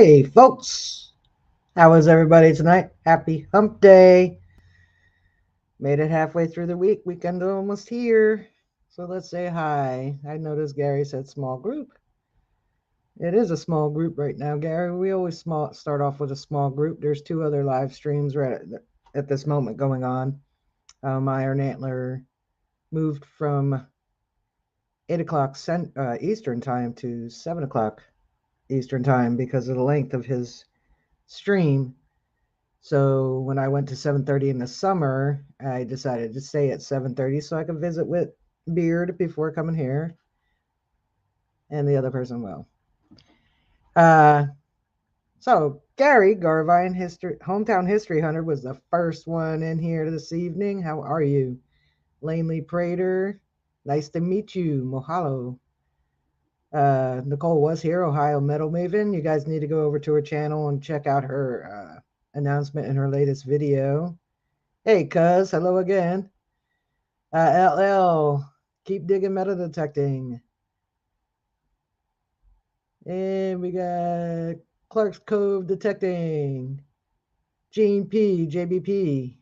Hey, folks. How is everybody tonight? Happy hump day. Made it halfway through the week. Weekend almost here. So let's say hi. I noticed Gary said small group. It is a small group right now, Gary. We always start off with a small group. There's two other live streams right at this moment going on. Iron Antler moved from 8 o'clock Eastern time to 7 o'clock Eastern time because of the length of his stream. So when I went to 7:30 in the summer, I decided to stay at 7:30 so I could visit with Beard before coming here, and the other person will. So Gary Garvine, hometown history hunter, was the first one in here this evening. How are you, Lanely Prater? Nice to meet you. Mahalo. Nicole was here, Ohio Metal Maven. You guys need to go over to her channel and check out her announcement in her latest video. Hey, cuz, hello again. LL, keep digging meta detecting. And we got Clark's Cove detecting. Gene P, JBP.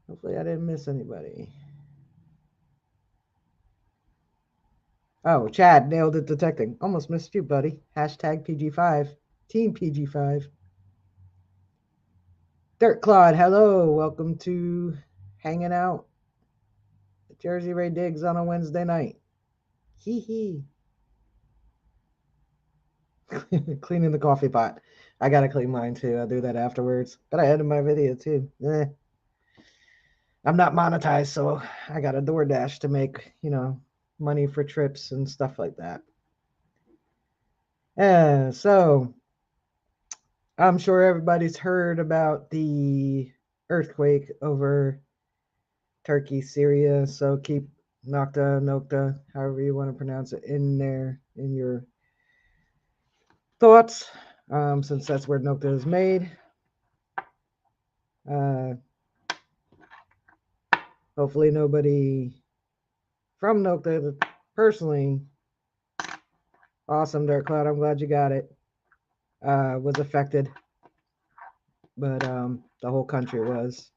Hopefully I didn't miss anybody. Oh, Chad nailed it detecting. Almost missed you, buddy. Hashtag PG5. Team PG5. Dirt Claude, hello. Welcome to hanging out at Jersey Ray Diggs on a Wednesday night. Hee hee. Cleaning the coffee pot. I gotta clean mine too. I'll do that afterwards. But I edited my video too. I'm not monetized, so I got a DoorDash to make, money for trips and stuff like that. So I'm sure everybody's heard about the earthquake over Turkey, Syria. So keep Nokta, however you want to pronounce it, in there in your thoughts, since that's where Nokta is made. Hopefully nobody from Nokta personally, awesome, Dark Cloud, I'm glad you got it, was affected. But the whole country was.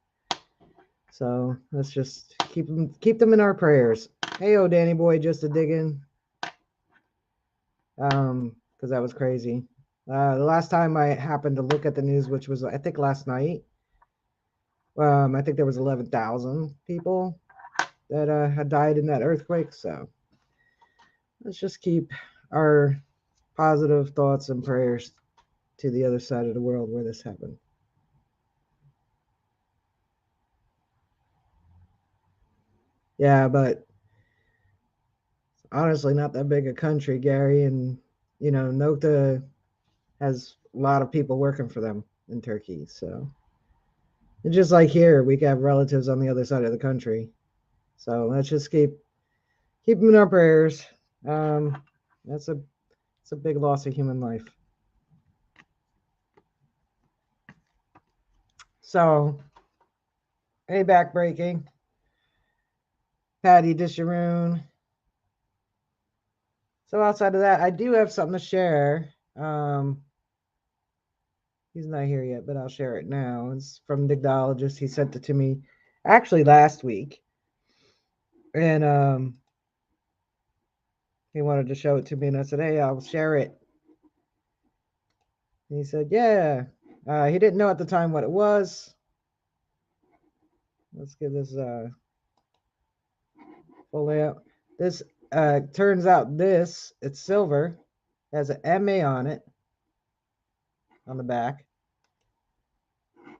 So let's just keep them in our prayers. Hey, oh, Danny boy, just a digging. Because that was crazy. The last time I happened to look at the news, which was I think last night, I think there was 11,000 people that had died in that earthquake. So let's just keep our positive thoughts and prayers to the other side of the world where this happened. Yeah, but honestly not that big a country, Gary, and Nokta has a lot of people working for them in Turkey. So and just like here, we have relatives on the other side of the country. So let's just keep them in our prayers. It's a big loss of human life. So, hey, backbreaking, Patty Disharoon. So outside of that, I do have something to share. He's not here yet, but I'll share it now. It's from Digdologist. He sent it to me actually last week. And he wanted to show it to me, and I said, hey, I'll share it. And he said, yeah. He didn't know at the time what it was. Let's give this full layout. This turns out it's silver. It has an MA on it on the back.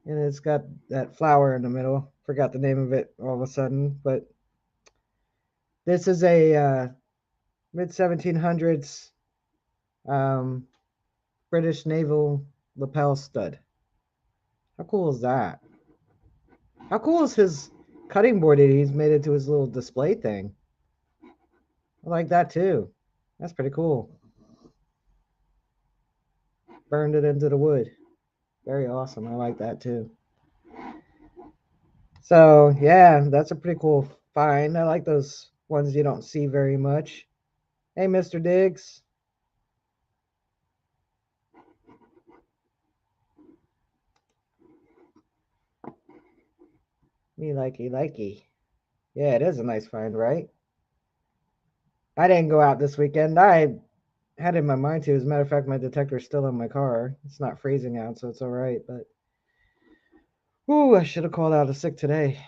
And it's got that flower in the middle. Forgot the name of it all of a sudden, but this is a mid 1700s British naval lapel stud. How cool is that? How cool is his cutting board that he's made into his little display thing? I like that too. That's pretty cool. Burned it into the wood. Very awesome. I like that too. So yeah, that's a pretty cool find. I like those ones you don't see very much. Hey, Mr. Diggs. Likey. Yeah, it is a nice find, right? I didn't go out this weekend. I had in my mind to. As a matter of fact, my detector's still in my car. It's not freezing out, so it's all right. But ooh, I should have called out a sick today.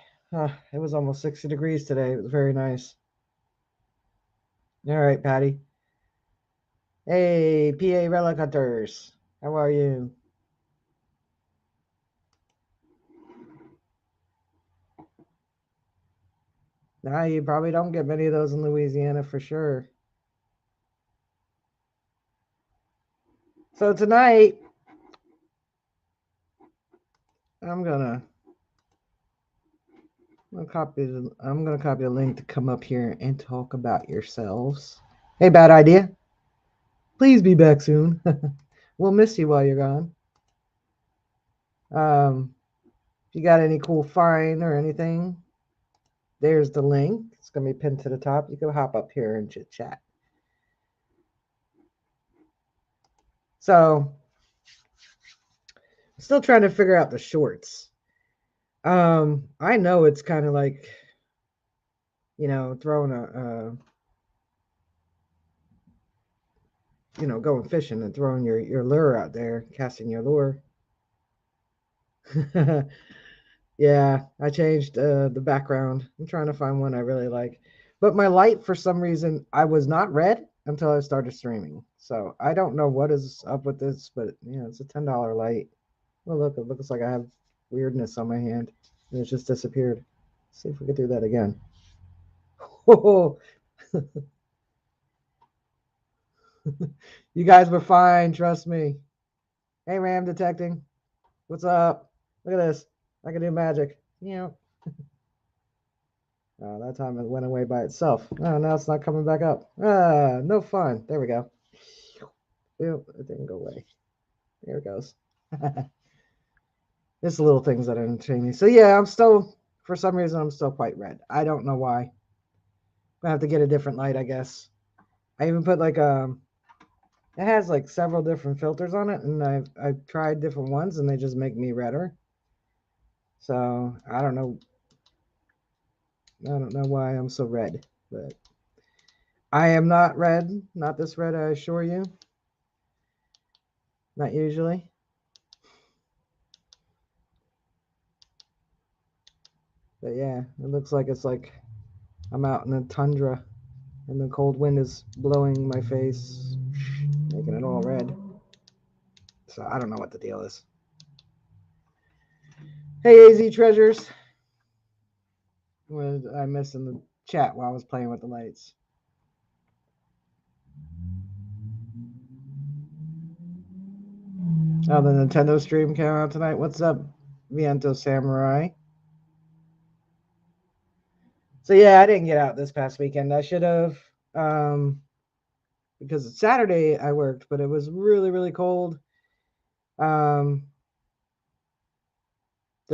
It was almost 60 degrees today. It was very nice. All right, Patty. Hey, PA Relic Hunters. How are you? Nah, you probably don't get many of those in Louisiana for sure. So tonight, I'm gonna I'm gonna copy the link to come up here and talk about yourselves. Hey, bad idea. Please be back soon. We'll miss you while you're gone. If you got any cool find or anything, there's the link. It's gonna be pinned to the top. You can hop up here and chit chat. So, still trying to figure out the shorts. I know it's kind of like, throwing going fishing and throwing your lure out there, casting your lure. Yeah, I changed the background. I'm trying to find one I really like. But my light, for some reason, I was not red until I started streaming. So I don't know what is up with this, but it's a $10 light. Well, look, it looks like I have weirdness on my hand, and it just disappeared. Let's see if we could do that again. Oh, you guys were fine, trust me. Hey, Ram detecting. What's up? Look at this. I can do magic. That time it went away by itself. Oh, now it's not coming back up. No fun. There we go. Ew, it didn't go away. There it goes. It's the little things that entertain me. So yeah, for some reason, I'm still quite red. I don't know why. I have to get a different light, I guess. I even put it has like several different filters on it, and I've tried different ones, and they just make me redder. So I don't know. I don't know why I'm so red, but I am not red. Not this red, I assure you. Not usually. But yeah, it looks like it's like I'm out in the tundra and the cold wind is blowing my face, making it all red. So I don't know what the deal is. Hey, AZ Treasures. What did I miss in the chat while I was playing with the lights? Oh, the Nintendo stream came out tonight. What's up, Viento Samurai? So yeah, I didn't get out this past weekend. I should have, because Saturday I worked, but it was really, really cold. Then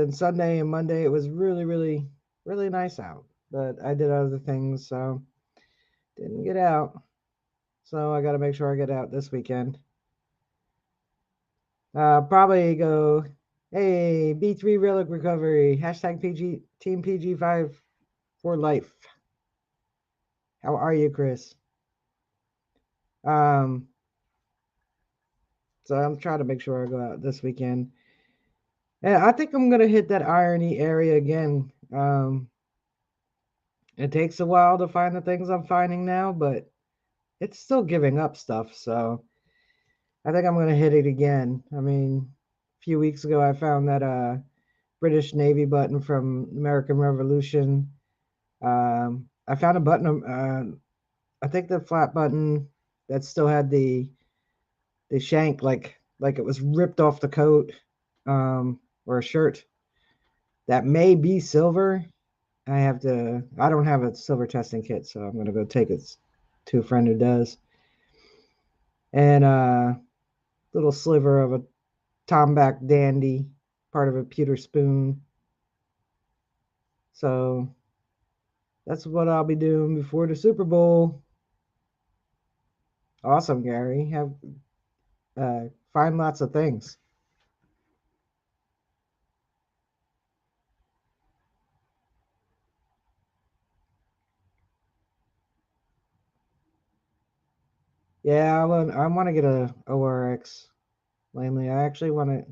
Sunday and Monday it was really, really, really nice out. But I did other things, so didn't get out. So I got to make sure I get out this weekend. Probably go, hey, B3 Relic Recovery, hashtag PG, Team PG5 for life. How are you, Chris? So I'm trying to make sure I go out this weekend. And I think I'm going to hit that irony area again. It takes a while to find the things I'm finding now, but it's still giving up stuff. So I think I'm going to hit it again. I mean, a few weeks ago, I found that British Navy button from American Revolution. I found a button. I think the flat button that still had the shank like it was ripped off the coat, or a shirt. That may be silver. I don't have a silver testing kit, so I'm gonna go take it to a friend who does. And little sliver of a Tomback dandy, part of a pewter spoon. So that's what I'll be doing before the Super Bowl. Awesome, Gary. Have find lots of things. Yeah, I want to get a ORX mainly. I actually want to. I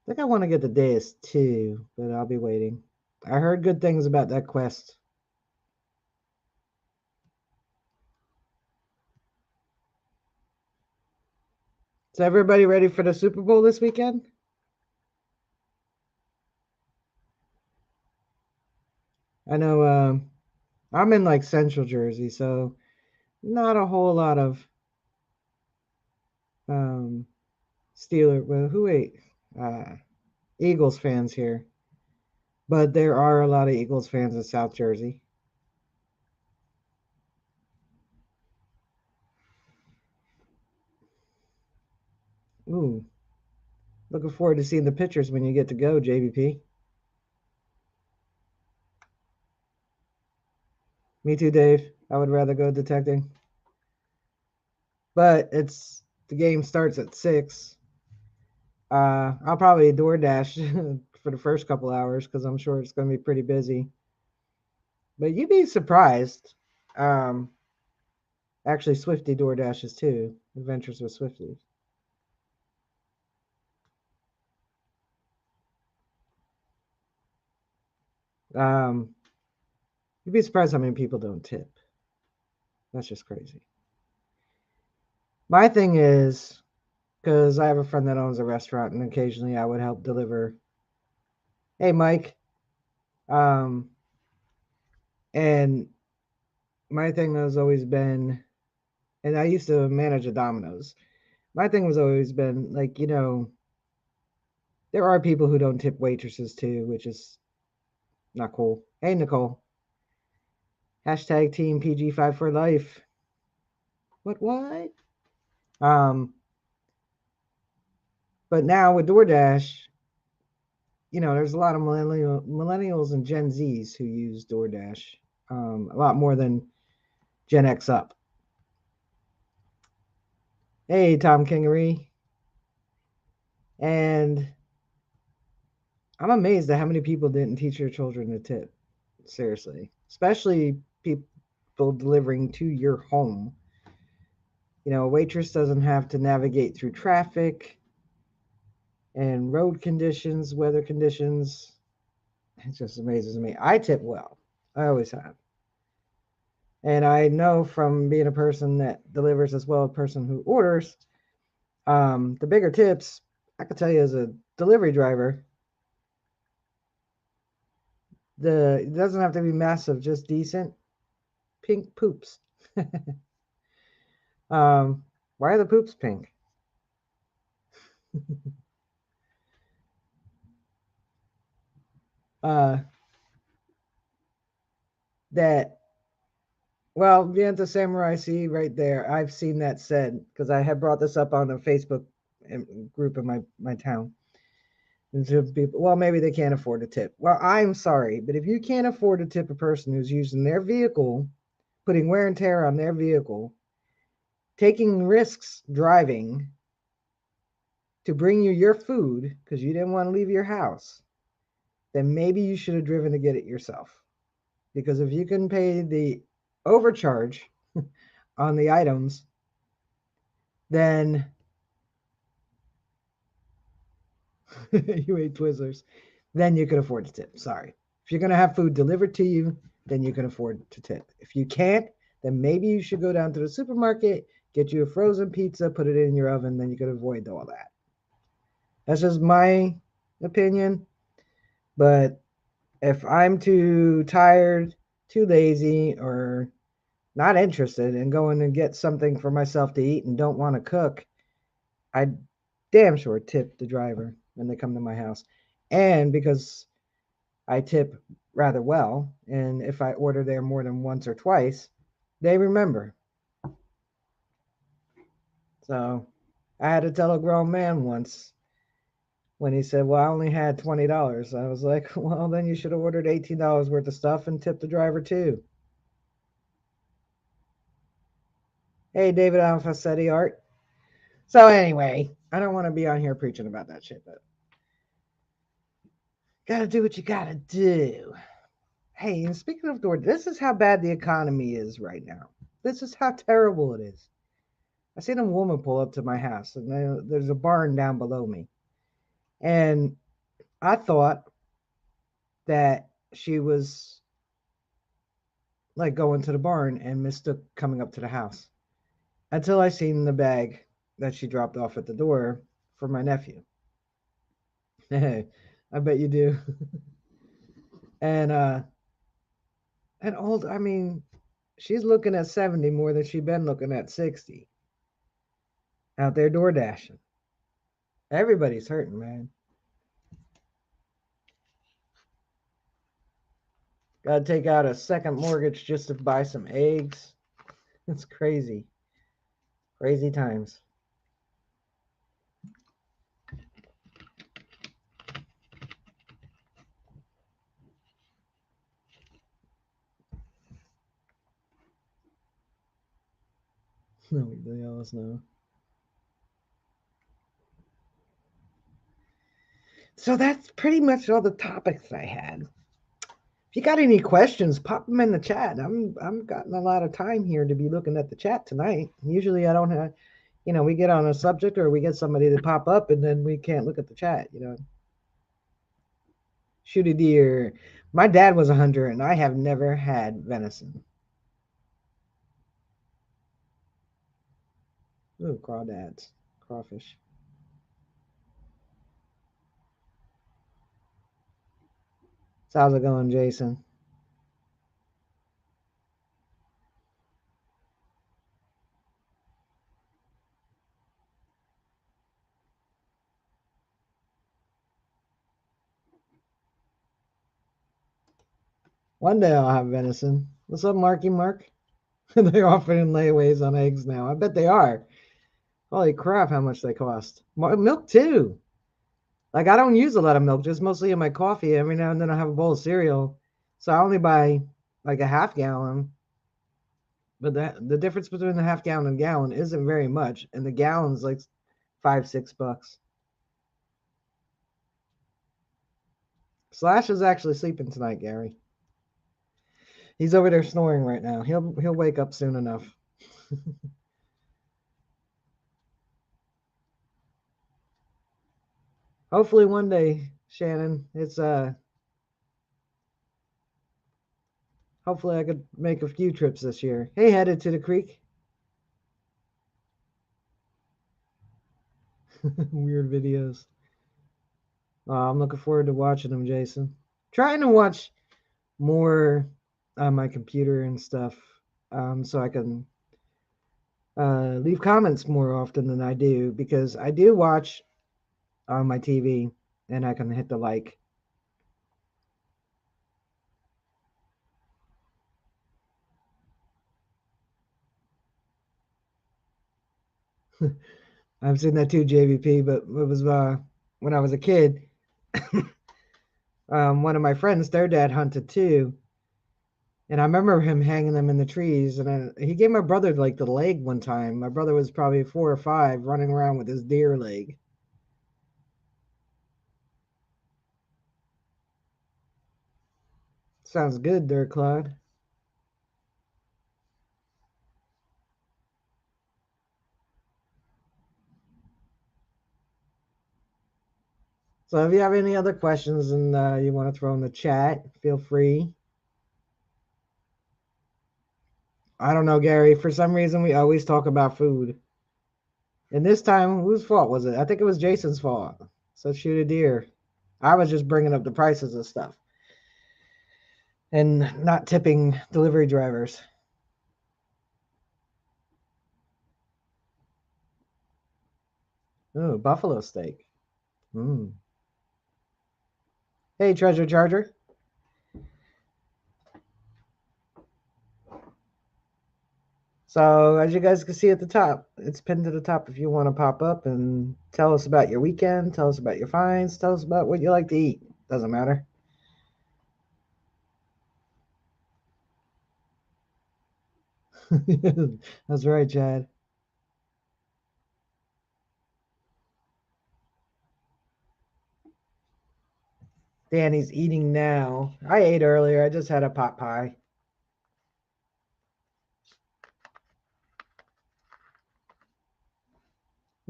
think I want to get the Deus too, but I'll be waiting. I heard good things about that Quest. Is everybody ready for the Super Bowl this weekend? I know I'm in like Central Jersey, so not a whole lot of um, Steeler. Well, who ate? Uh, Eagles fans here, but there are a lot of Eagles fans in South Jersey. Ooh, looking forward to seeing the pictures when you get to go, JVP. Me too, Dave. I would rather go detecting, but it's the game starts at 6. I'll probably DoorDash for the first couple hours because I'm sure it's going to be pretty busy. But you'd be surprised. Um, Actually, Swifty DoorDashes too. Adventures with Swifty. Um, you'd be surprised how many people don't tip. That's just crazy. My thing is because I have a friend that owns a restaurant, and occasionally I would help deliver. Hey, Mike. Um, and my thing has always been, and I used to manage a Domino's. My thing was always been like, there are people who don't tip waitresses too, which is not cool. Hey, Nicole. Hashtag Team PG5 for life. What? Um, but now with DoorDash, there's a lot of millennials and Gen Zs who use DoorDash, a lot more than Gen X up. Hey, Tom Kingery. And I'm amazed at how many people didn't teach their children to tip. Seriously. Especially people delivering to your home. A waitress doesn't have to navigate through traffic and road conditions, weather conditions. It just amazes me. I tip well. I always have. And I know from being a person that delivers as well as a person who orders, the bigger tips, I could tell you as a delivery driver, it doesn't have to be massive, just decent pink poops. Why are the poops pink? uh, that Well, the Samurai see right there. I've seen that said because I have brought this up on a Facebook group in my town. And so people, well, maybe they can't afford to tip. Well, I'm sorry, but if you can't afford to tip a person who's using their vehicle, putting wear and tear on their vehicle, taking risks driving to bring you your food because you didn't want to leave your house, then maybe you should have driven to get it yourself. Because if you can pay the overcharge on the items, then you ate Twizzlers, then you can afford to tip. Sorry. If you're going to have food delivered to you, then you can afford to tip. If you can't, then maybe you should go down to the supermarket, get you a frozen pizza, put it in your oven, then you could avoid all that. That's just my opinion. But if I'm too tired, too lazy, or not interested in going and get something for myself to eat and don't want to cook, I damn sure tip the driver when they come to my house. And because I tip rather well, and if I order there more than once or twice, they remember. So I had to tell a grown man once when he said, "Well, I only had $20." I was like, "Well, then you should have ordered $18 worth of stuff and tipped the driver too." Hey, David Alfacetti Art. So anyway, I don't want to be on here preaching about that shit, but gotta do what you gotta do. Hey, and speaking of door, this is how bad the economy is right now. This is how terrible it is. I seen a woman pull up to my house, and there's a barn down below me. And I thought that she was like going to the barn and mistook coming up to the house until I seen the bag that she dropped off at the door for my nephew. I bet you do. And and old, I mean, she's looking at 70 more than she been looking at 60 out there door dashing. Everybody's hurting, man. Gotta take out a second mortgage just to buy some eggs. It's crazy. Crazy times. Nobody else know. So that's pretty much all the topics I had. If you got any questions, pop them in the chat. I'm gotten a lot of time here to be looking at the chat tonight. Usually I don't have, we get on a subject or we get somebody to pop up and then we can't look at the chat. Shoot a deer. My dad was a hunter and I have never had venison. Ooh, crawdads, crawfish. So how's it going, Jason? One day I'll have venison. What's up, Marky Mark? They're offering layaways on eggs now. I bet they are. Holy crap, how much they cost. Milk too. Like I don't use a lot of milk, just mostly in my coffee. Every now and then I have a bowl of cereal. So I only buy like a half gallon. But the difference between the half gallon and gallon isn't very much. And the gallon's like $5-6. Slash is actually sleeping tonight, Gary. He's over there snoring right now. He'll wake up soon enough. Hopefully one day, Shannon. Hopefully I could make a few trips this year. Hey, headed to the creek. Weird videos. I'm looking forward to watching them, Jason. Trying to watch more on my computer and stuff, so I can leave comments more often than I do because I do watch on my TV and I can hit the like. I've seen that too, JVP, but it was when I was a kid. One of my friends, their dad hunted too, and I remember him hanging them in the trees. And he gave my brother like the leg one time. My brother was probably 4 or 5, running around with his deer leg. Sounds good there, Claude. So if you have any other questions and you want to throw in the chat, feel free. I don't know, Gary. For some reason, we always talk about food. And this time, whose fault was it? I think it was Jason's fault. So shoot a deer. I was just bringing up the prices of stuff and not tipping delivery drivers. Oh, buffalo steak. Mm. Hey, Treasure Charger. So as you guys can see at the top, it's pinned to the top if you want to pop up and tell us about your weekend, tell us about your finds, tell us about what you like to eat. Doesn't matter. That's right, Chad. Danny's eating now. I ate earlier. I just had a pot pie.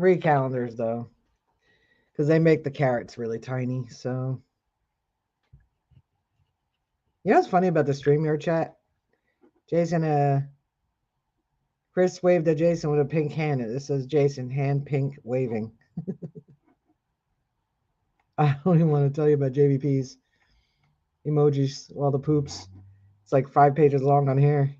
Read calendars though, because they make the carrots really tiny. So you know what's funny about the StreamYard chat? Jason, Chris waved at Jason with a pink hand. It says Jason, hand pink waving. I don't even want to tell you about JVP's emojis, all the poops. It's like 5 pages long on here.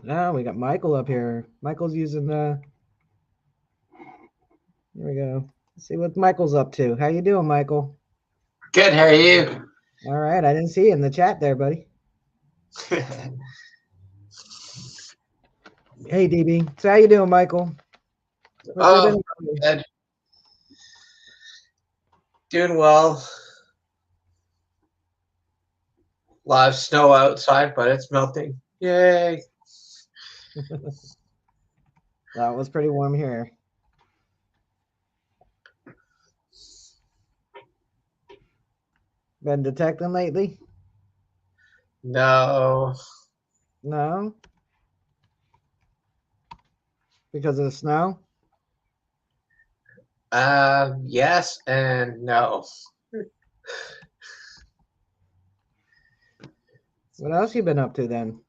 Now we got Michael up here. Michael's using the. Here we go. Let's see what Michael's up to. How you doing, Michael? Good, how are you? All right, I didn't see you in the chat there, buddy. Hey, DB. So how you doing, Michael? What you been Oh, up to? good. Doing well. A lot of snow outside, but it's melting. Yay. That was pretty warm here. Been detecting lately? No. No? Because of the snow? Yes and no. What else you been up to then?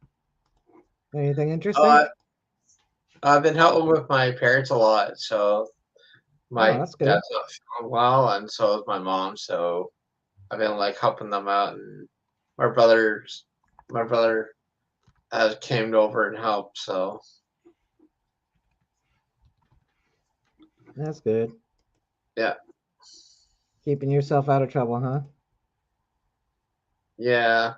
Anything interesting? Uh, I've been helping with my parents a lot, so Oh, my that's good. dad's not feeling well, and so is my mom, so I've been like helping them out, and my brother has came over and helped, so That's good. yeah. Keeping yourself out of trouble, huh? Yeah.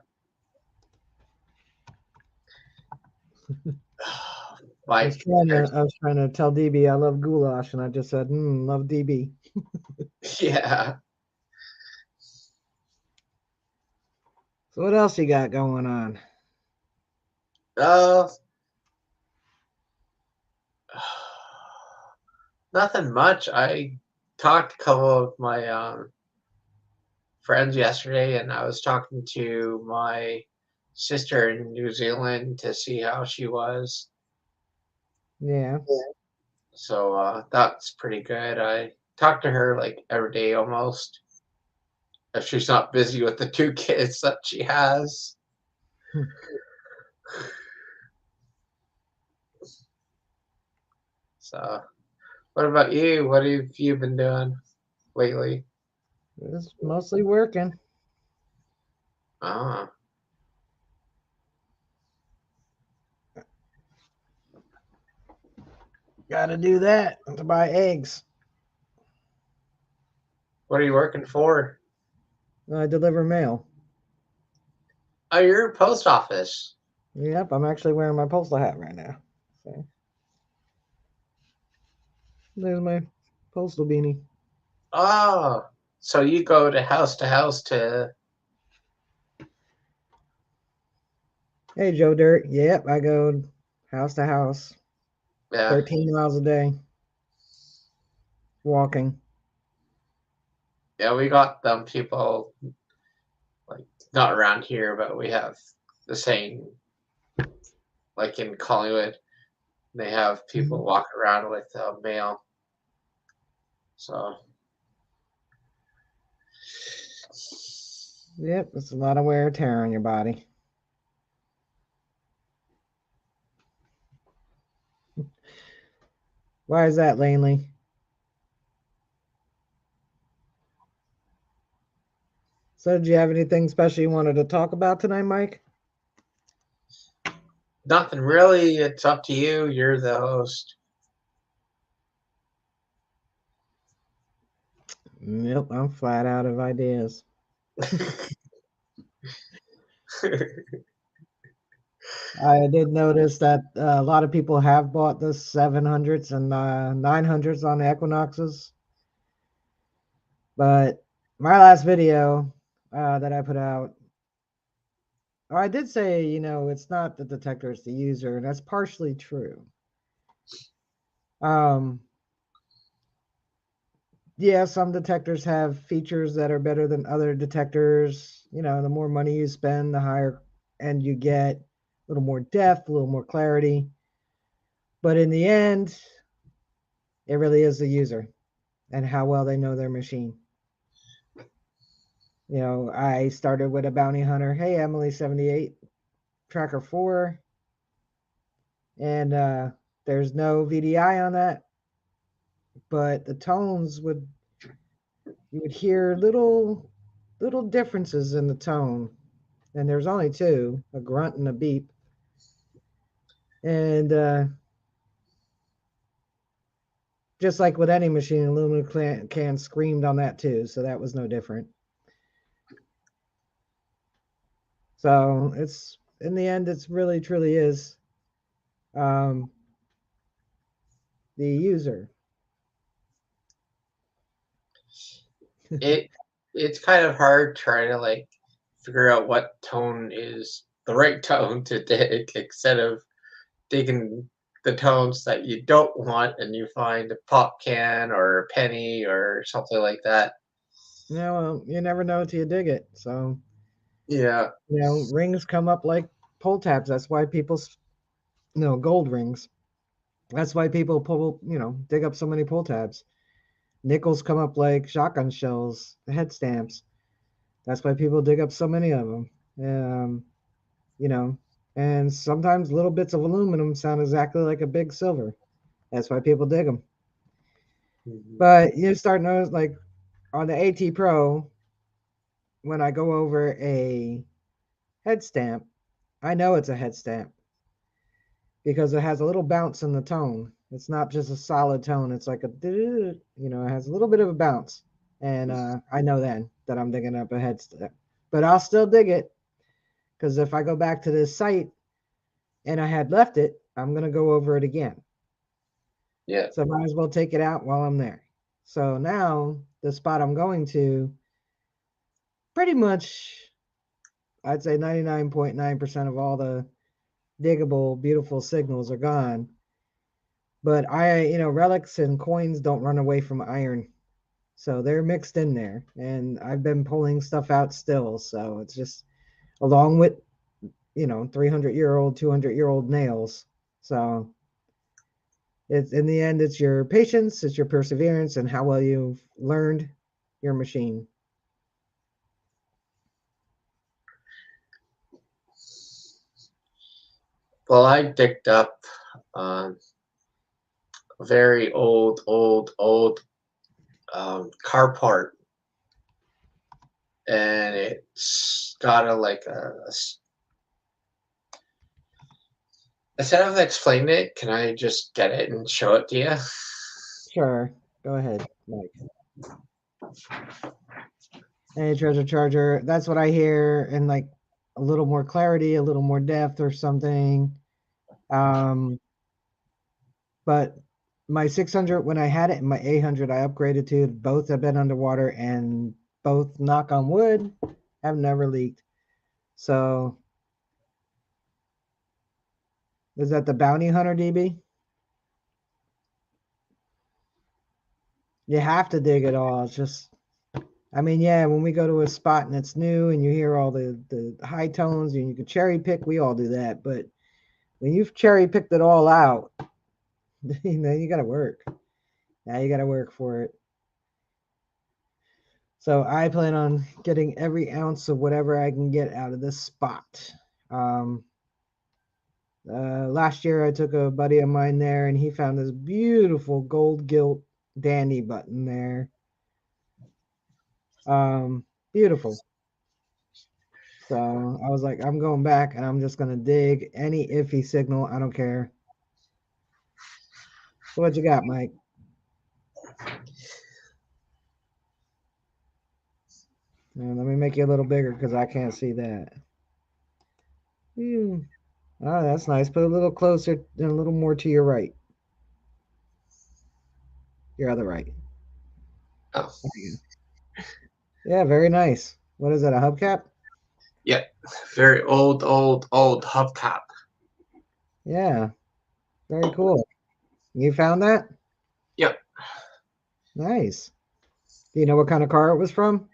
I My was trying to parents, I was trying to tell DB I love goulash and I just said, love DB. yeah. So what else you got going on? Uh, nothing much. I talked to a couple of my friends yesterday, and I was talking to my sister in New Zealand to see how she was. Yeah. So that's pretty good. I talk to her like every day almost, if she's not busy with the two kids that she has. So, what about you? What have you been doing lately? It's mostly working. Ah, Gotta do that to buy eggs. what are you working for? I deliver mail. Oh, you're a post office. Yep, I'm actually wearing my postal hat right now. So there's my postal beanie. Oh, so you go to house to, Hey Joe Dirt. Yep, I go house to house. yeah, 13 miles a day walking. yeah, we got them people, like, not around here, but we have the same, like in Collingwood, they have people walk around with mail. So, Yep, it's a lot of wear and tear on your body. Why is that, Lanley? So, did you have anything special you wanted to talk about tonight, Mike? nothing really. It's up to you. You're the host. Nope, I'm flat out of ideas. I did notice that a lot of people have bought the 700s and 900s on the Equinoxes, but my last video that I put out, oh, I did say, it's not the detector, it's the user, and that's partially true. Um, yeah, some detectors have features that are better than other detectors. The more money you spend, the higher end you get, a little more depth, a little more clarity. But in the end, it really is the user and how well they know their machine. I started with a bounty hunter. Hey, Emily 78, tracker 4, and there's no VDI on that, but the tones you would hear little differences in the tone, and there's only two, a grunt and a beep, and just like with any machine, aluminum can screamed on that too, so that was no different. So it's in the end, it's really truly is um, the user. It it's kind of hard trying to like figure out what tone is the right tone to dig instead of digging the tones that you don't want and you find a pop can or a penny or something like that. Well, you never know till you dig it. So Yeah. rings come up like pull tabs. That's why people, gold rings. That's why people dig up so many pull tabs. Nickels come up like shotgun shells, head stamps. That's why people dig up so many of them. Um, you know, and sometimes little bits of aluminum sound exactly like a big silver. That's why people dig them. Mhm. But you start notice like on the AT Pro, when I go over a head stamp, I know it's a head stamp because it has a little bounce in the tone. It's not just a solid tone. It's like it has a little bit of a bounce. And I know then that I'm digging up a head stamp. But I'll still dig it because if I go back to this site and I had left it, I'm going to go over it again. Yeah. So I might as well take it out while I'm there. So now the spot I'm going to, pretty much, I'd say 99.9% of all the diggable, beautiful signals are gone. But relics and coins don't run away from iron. So they're mixed in there. And I've been pulling stuff out still. So it's just along with, 300-year-old, 200-year-old nails. So it's in the end, it's your patience, it's your perseverance, and how well you've learned your machine. Well, I digged up um, a very old car part, and it's got a like instead of explaining it, can I just get it and show it to you? Sure. Go ahead, Mike. Hey, treasure charger. That's what I hear, and like a little more clarity, a little more depth, or something. Um, but my 600, when I had it, and my 800, I upgraded to. Both have been underwater, and both, knock on wood, have never leaked. So, is that the bounty hunter DB? You have to dig it all. It's just, I mean, yeah, when we go to a spot and it's new and you hear all the high tones and you can cherry pick, we all do that. But when you've cherry picked it all out, you got to work. Now you got to work for it. So I plan on getting every ounce of whatever I can get out of this spot. Um, Last year I took a buddy of mine there and he found this beautiful gold gilt dandy button there. Beautiful. So I was like, I'm going back and I'm just gonna dig any iffy signal. I don't care. So what you got, Mike? Let me make you a little bigger because I can't see that. Hmm. Oh, that's nice. Put a little closer and a little more to your right. Your other right. Oh, Yeah, very nice. What is that? A hubcap? yeah, very old hubcap. Yeah, very cool. You found that? Yep. Nice. Do you know what kind of car it was from?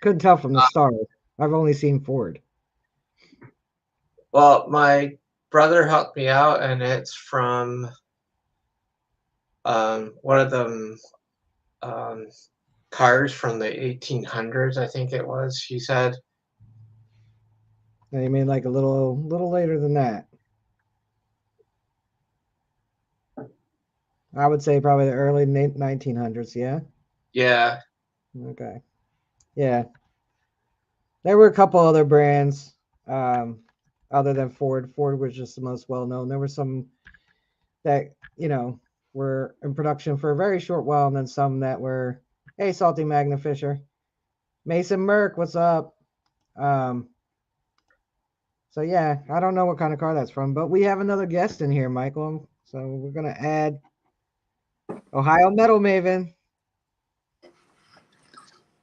Couldn't tell from the stars. I've only seen Ford. Well, my brother helped me out, and it's from one of them um, cars from the 1800s, I think it was. She said, No, you mean like a little later than that? I would say probably the early 1900s. Yeah. yeah, Okay. Yeah. There were a couple other brands, other than Ford. Ford was just the most well known. There were some that were in production for a very short while, and then some that were, hey, Salty Magna Fisher, Mason Merck, what's up? Um, so yeah, I don't know what kind of car that's from, but we have another guest in here, Michael. So we're gonna add Ohio Metal Maven.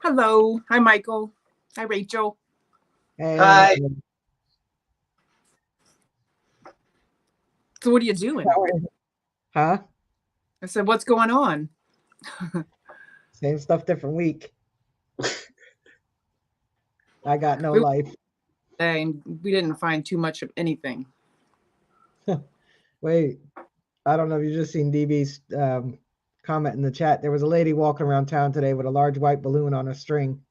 Hello. Hi, Michael. Hi, Rachel. Hey. hi. So what are you doing? Huh? I said, what's going on? Same stuff, different week. I got no life. And we didn't find too much of anything. Wait, I don't know if you just seen DB's comment in the chat. There was a lady walking around town today with a large white balloon on a string.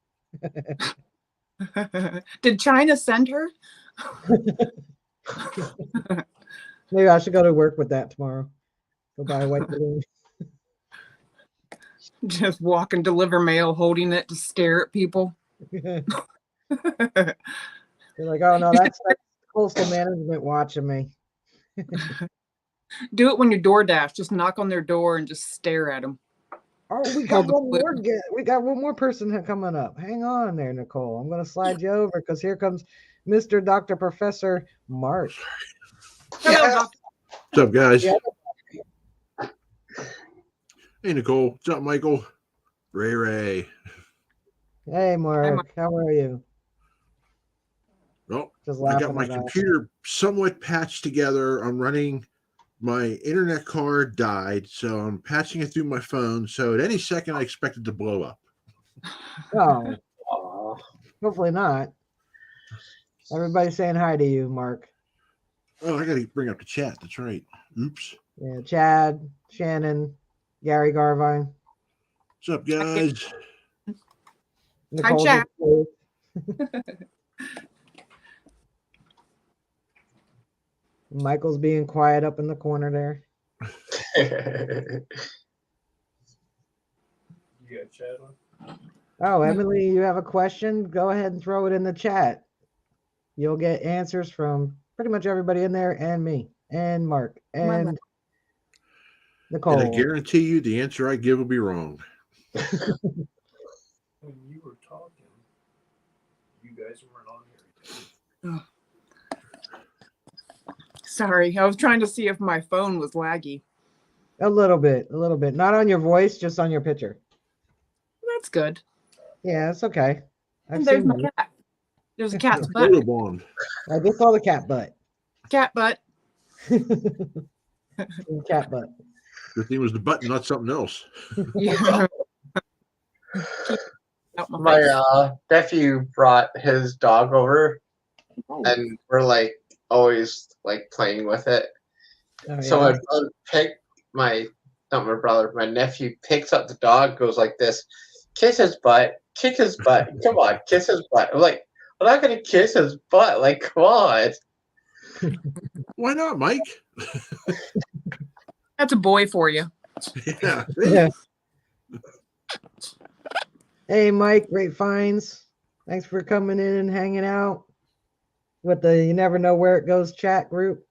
Did China send her? Maybe I should go to work with that tomorrow. Go buy a white balloon. Just walk and deliver mail holding it to stare at people. They're like, oh no, that's coastal management watching me. Do it when you're DoorDash. Just knock on their door and just stare at them. Oh, we got one more person coming up. Hang on there, Nicole. I'm gonna slide you over because here comes Mr. Dr. Professor Mark. Hello, Yeah. Doctor. What's up, guys? Yeah. Hey, Nicole. What's up, Michael? Ray. Hey, Mark. How are you? Well, Just I got laughing my about it. computer somewhat patched together. I'm running. My internet card died, so I'm patching it through my phone. So at any second, I expect it to blow up. Oh, Aw. hopefully not. Everybody's saying hi to you, Mark. Oh, I got to bring up the chat. That's right. Oops. Yeah, Chad, Shannon, Gary Garvine. What's up, guys? Nicole. Chad. Michael's being quiet up in the corner there. You got chat on? Oh, Emily, you have a question? Go ahead and throw it in the chat. You'll get answers from pretty much everybody in there, and me, and Mark, and Nicole. And I guarantee you the answer I give will be wrong. When you were talking, you guys weren't on here. Oh. Sorry, I was trying to see if my phone was laggy. A little bit. Not on your voice, just on your picture. That's good. Yeah, it's okay. And there's my cat. There's a cat's butt. Photobond. I just saw the cat butt. Cat butt. Cat butt. Good thing it was the button, not something else. Yeah. My nephew brought his dog over, and we're like always like playing with it. Oh, So yeah. my nephew picks up the dog, goes like this, kiss his butt, kick his butt, come on, kiss his butt. I'm like, I'm not gonna kiss his butt, like, come on. Why not, Mike? That's a boy for you. Yeah. Yeah. Hey, Mike, great finds. Thanks for coming in and hanging out with the You Never Know Where It Goes chat group.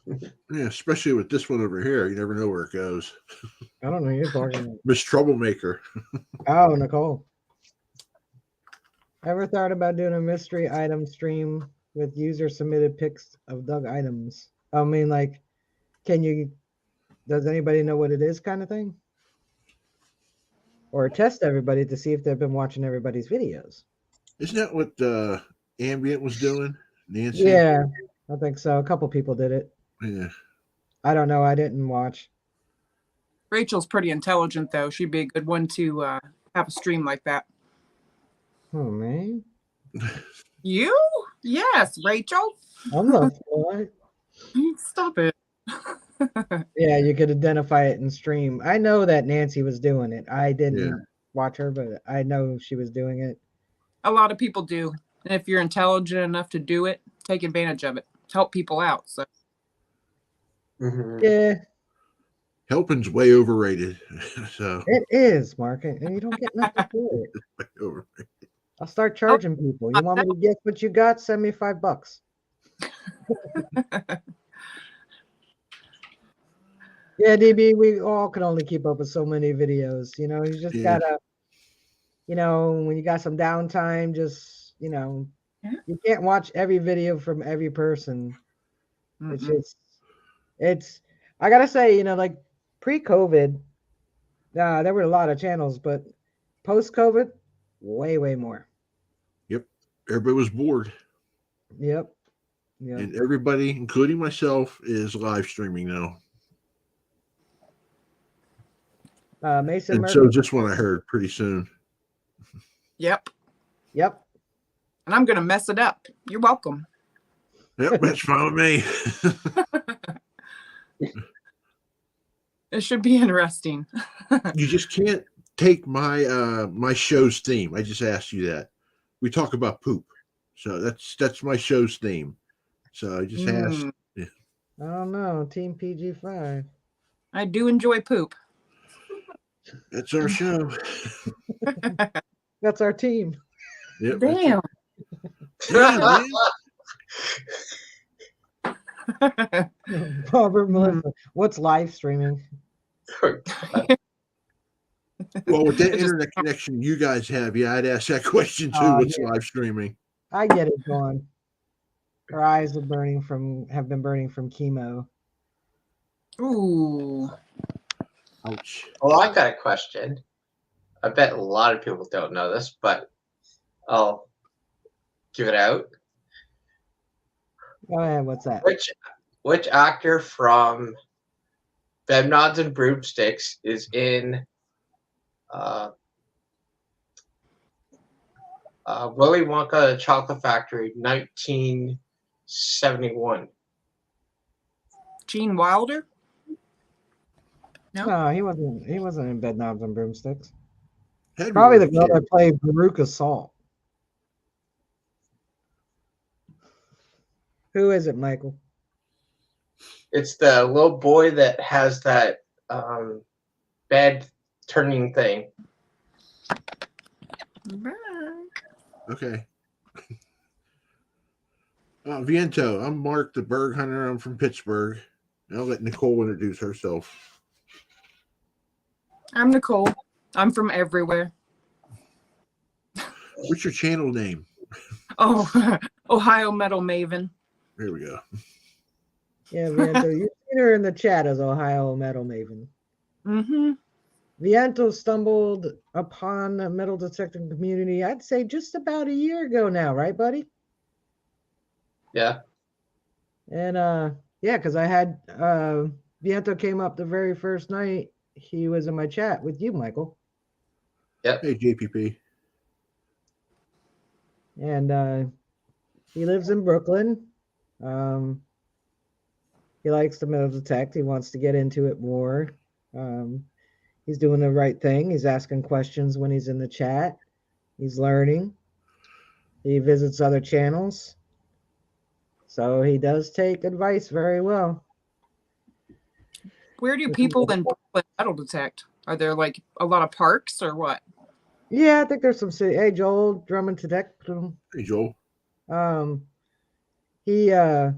Yeah, especially with this one over here. You never know where it goes. I don't know who you're talking about. Miss Troublemaker. Oh, Nicole. Ever thought about doing a mystery item stream with user submitted pics of dug items? I mean, like, does anybody know what it is kind of thing? Or test everybody to see if they've been watching everybody's videos. Isn't that what Ambient was doing? Nancy? Yeah, I think so. A couple people did it. Yeah. I don't know. I didn't watch. Rachel's pretty intelligent, though. She'd be a good one to have a stream like that. Oh, man. You? Yes, Rachel. I'm not sure. Stop it. Yeah, you could identify it in stream. I know that Nancy was doing it. I didn't Yeah. watch her, but I know she was doing it. A lot of people do. And if you're intelligent enough to do it, take advantage of it. Help people out. So Mhm. Yeah, Helping's way overrated. So it is, Mark, and you don't get nothing for it. way overrated. I'll start charging people. You want me to guess what you got? Send me $5. Yeah, DB, we all can only keep up with so many videos. You know, you just Yeah. gotta, when you got some downtime, just, you can't watch every video from every person. It's Mm-mm. just, it's, I gotta say, like pre-COVID, there were a lot of channels, but post-COVID, way, way more. Yep. Everybody was bored. Yep. Yep. And everybody, including myself, is live streaming now. Mason And Murphy. so just what I heard pretty soon. Yep. Yep. And I'm going to mess it up. You're welcome. Yep, that's fine with me. It should be interesting. You just can't take my my show's theme. I just asked you that. We talk about poop. So that's my show's theme. So I just asked. Mm, I don't know. Team PG5. I do enjoy poop. That's our show. That's our team. Yep, Damn. Yeah, man. Robert Melissa. What's live streaming? Well, with that It just- internet connection you guys have, yeah, I'd ask that question too. Oh, What's yeah. live streaming? I get it going. Her eyes have been burning from chemo. Ooh. Ouch. Well, I got a question. I bet a lot of people don't know this, but I'll give it out. Go ahead. What's that? Which actor from Bed Nods and Broomsticks is in Willy Wonka and the Chocolate Factory 1971? Gene Wilder? No. No, he wasn't. He wasn't in Bed Knobs and Broomsticks. Had to be Probably the one girl kid. that played Veruca Salt. Who is it, Michael? It's the little boy that has that bed turning thing. Okay. Viento, I'm Mark the Berg Hunter. I'm from Pittsburgh. And I'll let Nicole introduce herself. I'm Nicole. I'm from everywhere. What's your channel name? Oh, Ohio Metal Maven. Here we go. Yeah, Viento. You've seen her in the chat as Ohio Metal Maven. Mm-hmm. Viento stumbled upon the metal detecting community, I'd say just about a year ago now, right, buddy? Yeah. And yeah, because I had Viento came up the very first night he was in my chat with you, Michael. Yep. Hey, JPP. And he lives in Brooklyn. He likes to metal detect. He wants to get into it more. He's doing the right thing. He's asking questions when he's in the chat. He's learning. He visits other channels. So he does take advice very well. Where do people in Brooklyn metal detect? Are there like a lot of parks or what? Yeah, I think there's some city. Hey, Joel, Drummond Detect. Hey, Joel. He I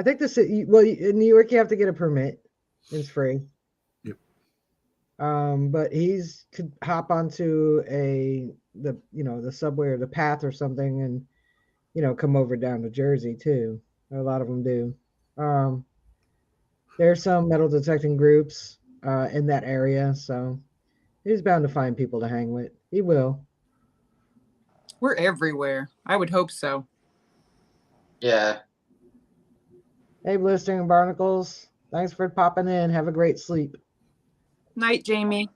think the city, well, in New York you have to get a permit. It's free. Yep. But he's could hop onto the subway or the path or something and come over down to Jersey too. A lot of them do. There's some metal detecting groups in that area, so he's bound to find people to hang with. He will. We're everywhere. I would hope so. Yeah. Hey, Blistering Barnacles. Thanks for popping in. Have a great sleep. Night, Jamie.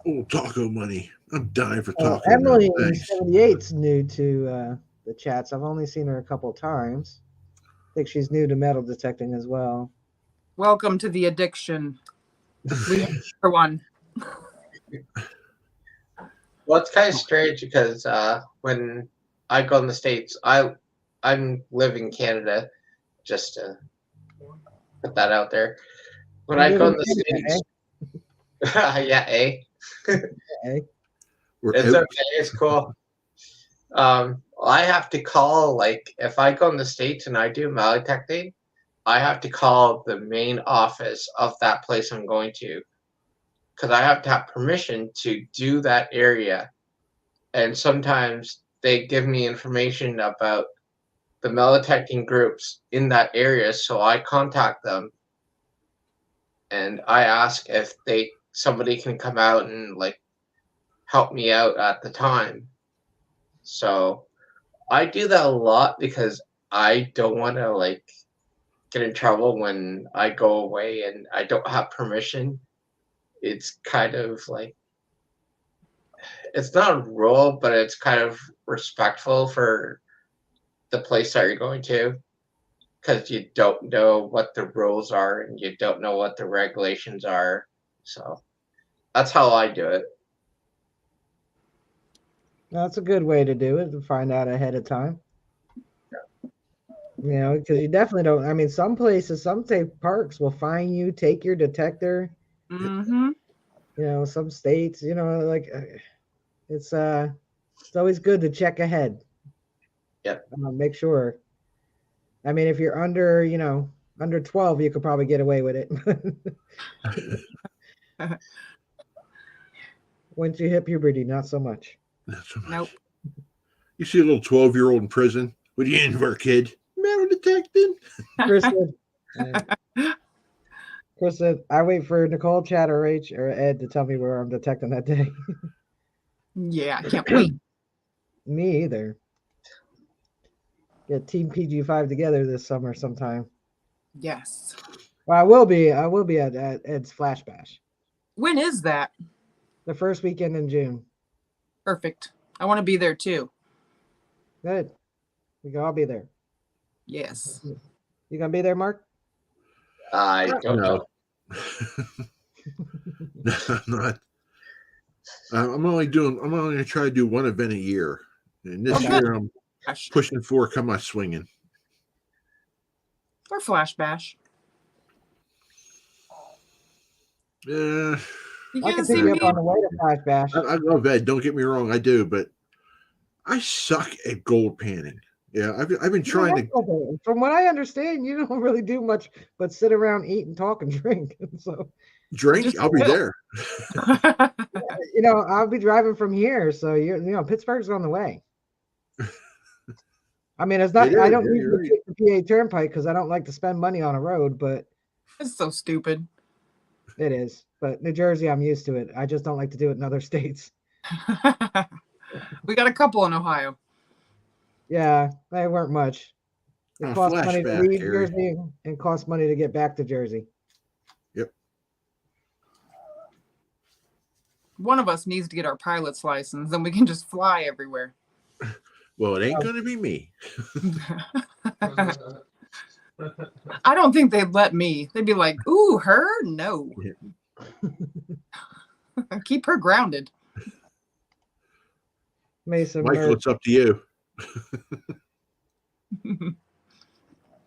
Oh, taco money. I'm dying for Oh, taco. Emily Thanks. 78's new to the chats. I've only seen her a couple times. think she's new to metal detecting as well. Welcome to the addiction. We have for one. Well, it's kind of strange because when I go in the States, I'm living in Canada, just to put that out there. When I go in the States, yeah, eh? Okay. It's okay. It's cool. I have to call, like, if I go in the States and I do metal detecting, I have to call the main office of that place I'm going to because I have to have permission to do that area. And sometimes they give me information about the metal detecting groups in that area, so I contact them and I ask if somebody can come out and like help me out at the time. So I do that a lot because I don't want to like get in trouble when I go away and I don't have permission. It's kind of like it's not a rule, but it's kind of respectful for the place that you're going to because you don't know what the rules are and you don't know what the regulations are. So that's how I do it. That's a good way to do it, to find out ahead of time. You know, because you definitely don't. I mean, some places, some state parks will fine you, take your detector. Mm-hmm. You know, some states, you know, like it's always good to check ahead. Yep. Make sure. I mean, if you're under, you know, under 12, you could probably get away with it. Once you hit puberty, not so much. Not so much. Nope. You see a little 12-year-old in prison. What are you in for, kid? Metal detecting. Chris said, I wait for Nicole, Chad, or H, or Ed to tell me where I'm detecting that day. Yeah, I can't wait. Me either. Get Team PG5 together this summer sometime. Yes. Well, I will be at Ed's Flash Bash. When is that? The first weekend in June. Perfect. I want to be there too. Good. We can all be there. Yes. You gonna be there, Mark? I don't know. No, I'm not. I'm only going to try to do one event a year. And this Okay. year I'm Bash. pushing for come on swinging. Or Flash Bash. Yeah. You I can't can see pick you me. up on the way to Flash Bash. I love Ed. Don't get me wrong, I do, but I suck at gold panning. Yeah, I've been trying to. From what I understand, you don't really do much but sit around, eat, and talk and drink. So, Drink, Just I'll be chill. there. you know, I'll be driving from here. So you know, Pittsburgh's on the way. I mean, it's not. It is, I don't yeah, you're usually take the PA Turnpike because I don't like to spend money on a road, but It's so stupid. it is. But New Jersey, I'm used to it. I just don't like to do it in other states. We got a couple in Ohio. Yeah, they weren't much. It Oh, costs money to flashback, leave Gary. Jersey and costs money to get back to Jersey. Yep. One of us needs to get our pilot's license, and we can just fly everywhere. Well, it Oh. ain't going to be me. I don't think they'd let me. They'd be like, "Ooh, her? No. Keep her grounded." Mason, Michael, it's up to you.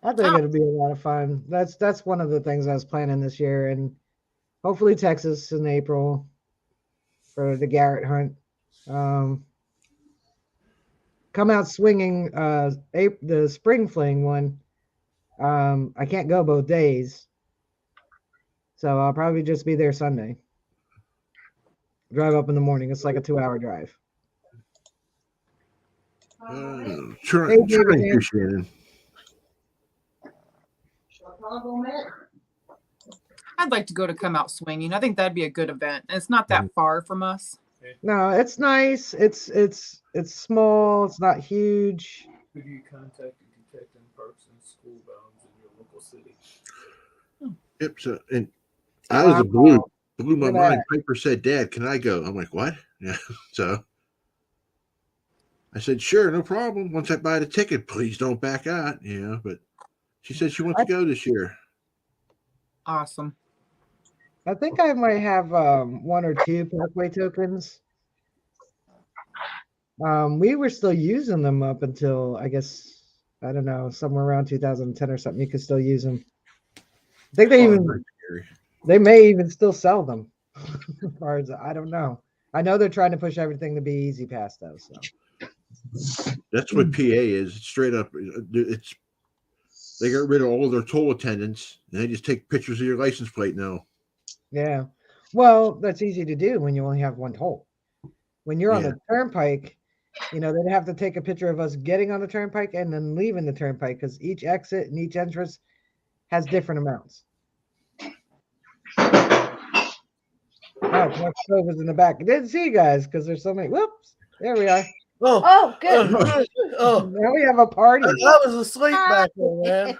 I think it'll be a lot of fun. That's one of the things I was planning this year, and hopefully Texas in April for the Garrett hunt. Come out swinging the spring fling one. I can't go both days, so I'll probably just be there Sunday. Drive up in the morning. It's like a 2-hour drive. Try Hey, David, to, Shannon. I'd like to go to Come Out Swinging. I think that'd be a good event. And it's not that far from us. No, it's nice. It's small. It's not huge. Who do you contact to detect in parks and school bounds in your local city? Yep. So, and I was blew my Look at mind. Piper said, "Dad, can I go?" I'm like, "What?" Yeah. So I said, "Sure, no problem. Once I buy the ticket, please don't back out." You know, but She said she wants to go this year. Awesome. I think I might have one or two Parkway tokens. We were still using them up until I guess I don't know, somewhere around 2010 or something. You could still use them. I think they may even still sell them. As far as I don't know. I know they're trying to push everything to be Easy Pass though. So That's what PA is. It's straight up. It's they got rid of all their toll attendants and they just take pictures of your license plate now. yeah, well, that's easy to do when you only have one toll. When you're on Yeah. the turnpike, they'd have to take a picture of us getting on the turnpike and then leaving the turnpike because each exit and each entrance has different amounts. Oh, Mark Stove is in the back. I didn't see you guys because there's so many. Whoops. There we are. Oh, good. Oh. Now we have a party. I was asleep back there, man.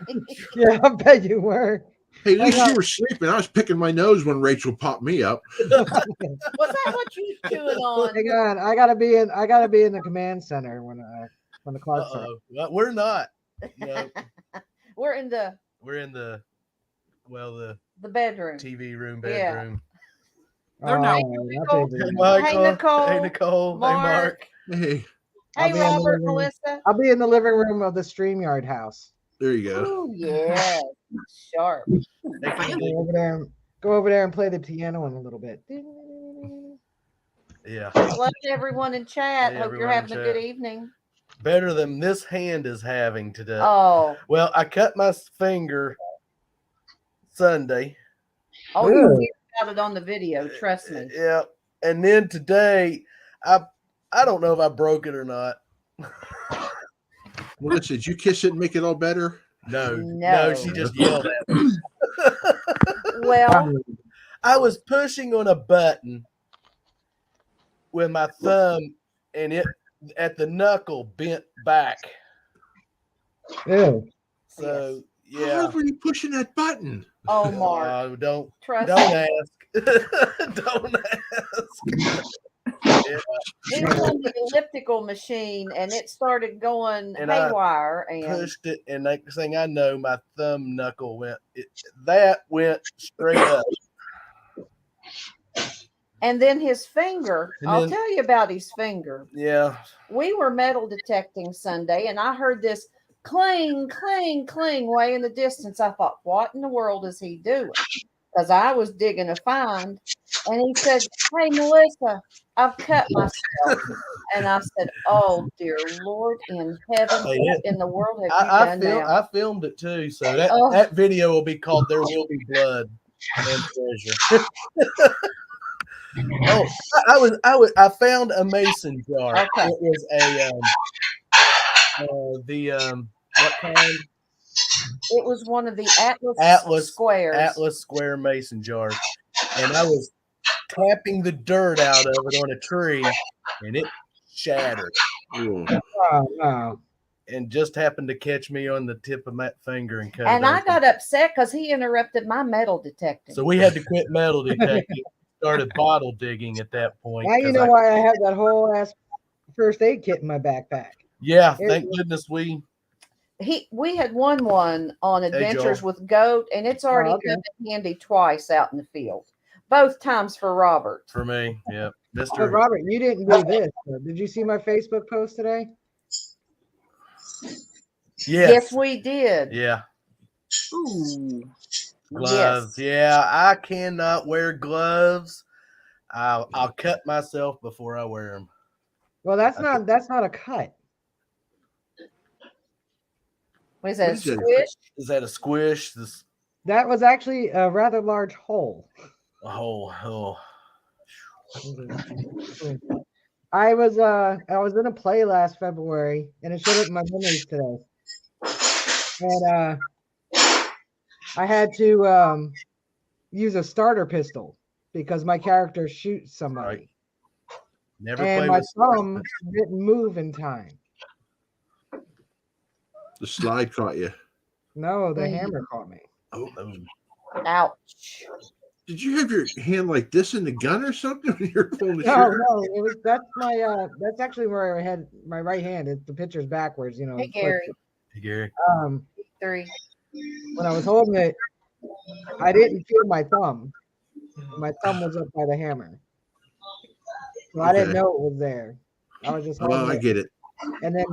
Yeah, I bet you were. Hey, at least you were sleeping. I was picking my nose when Rachel popped me up. Was that what you were chewing on? Hang on. I gotta be in the command center when the clock starts. Well, we're not. No. We're in the the bedroom. TV room, Yeah. bedroom. They're not. I'll Hey, be in- Michael. Hey, Nicole. Hey, Nicole. Hey, Mark. Hey, I'll Hey, be in the Robert, living room. Melissa. I'll be in the living room of the StreamYard house. there you go. Oh, yeah. Sharp. Go over there and play the piano in a little bit. Yeah. Hello to everyone in chat. Hey, Hope you're everyone in having a good chat. evening. Better than this hand is having today. Oh, Well, I cut my finger Sunday. oh, Good. you hear about it on the video. Trust me. Yeah. And then today, I don't know if I broke it or not. Melissa, did you kiss it and make it all better? No, No. she just yelled at me. Well, I was pushing on a button with my thumb, and it at the knuckle bent back. Ew. So How yeah. hard were you pushing that button? oh, Mark. Don't Trust don't me. ask. Don't ask. Yeah. It was on the elliptical machine, and it started going And I haywire. And Pushed it, and next thing I know, my thumb knuckle went straight up. then his finger. And I'll then- tell you about his finger. Yeah. We were metal detecting Sunday, and I heard this cling, cling, cling way in the distance. I thought, what in the world is he doing? Because I was digging a find, and he said, "Hey, Melissa, I've cut myself." And I said, "Oh, dear Lord in heaven, Hey, what in the world have you done now?" I filmed it too, so Oh. that video will be called "There Will Be Blood and Treasure." I found a mason jar. Okay. It was what kind? It was one of the Atlas squares. Atlas square mason jars, and I was tapping the dirt out of it on a tree, and it shattered, Ooh. Oh, no. and just happened to catch me on the tip of my finger and cut And it I open. got upset because he interrupted my metal detecting. So we had to quit metal detecting. Started bottle digging at that point. Now you 'cause know why I have that whole ass first aid kit in my backpack. Yeah, There thank you go. goodness we. We had won one on Adventures Joel. with Goat, and it's already Oh, okay. come in handy twice out in the field. Both times for Robert. For me, yeah, But Mr. Robert, you didn't do this. Did you see my Facebook post today? Yes, we did. Yeah, Ooh. gloves. Yes. Yeah, I cannot wear gloves. I'll cut myself before I wear them. Well, that's not a cut. What is that? What is that? Squish? Is that a squish? This That was actually a rather large hole. oh. I was in a play last February, and it showed up in my memories today. And I had to use a starter pistol because my character shoots somebody, Never and play my with. thumb didn't move in time. The slide caught you. No, the Mm. hammer caught me. Oh. Ouch. Did you have your hand like this in the gun or something when you're pulling the No, trigger? no, that's actually where I had my right hand. The picture's backwards, Hey, it's Gary. Hey, Gary. like, 3. when I was holding it, I didn't feel my thumb. My thumb was up by the hammer. So I didn't Okay. know it was there. I was just Oh, holding I it. get it. And then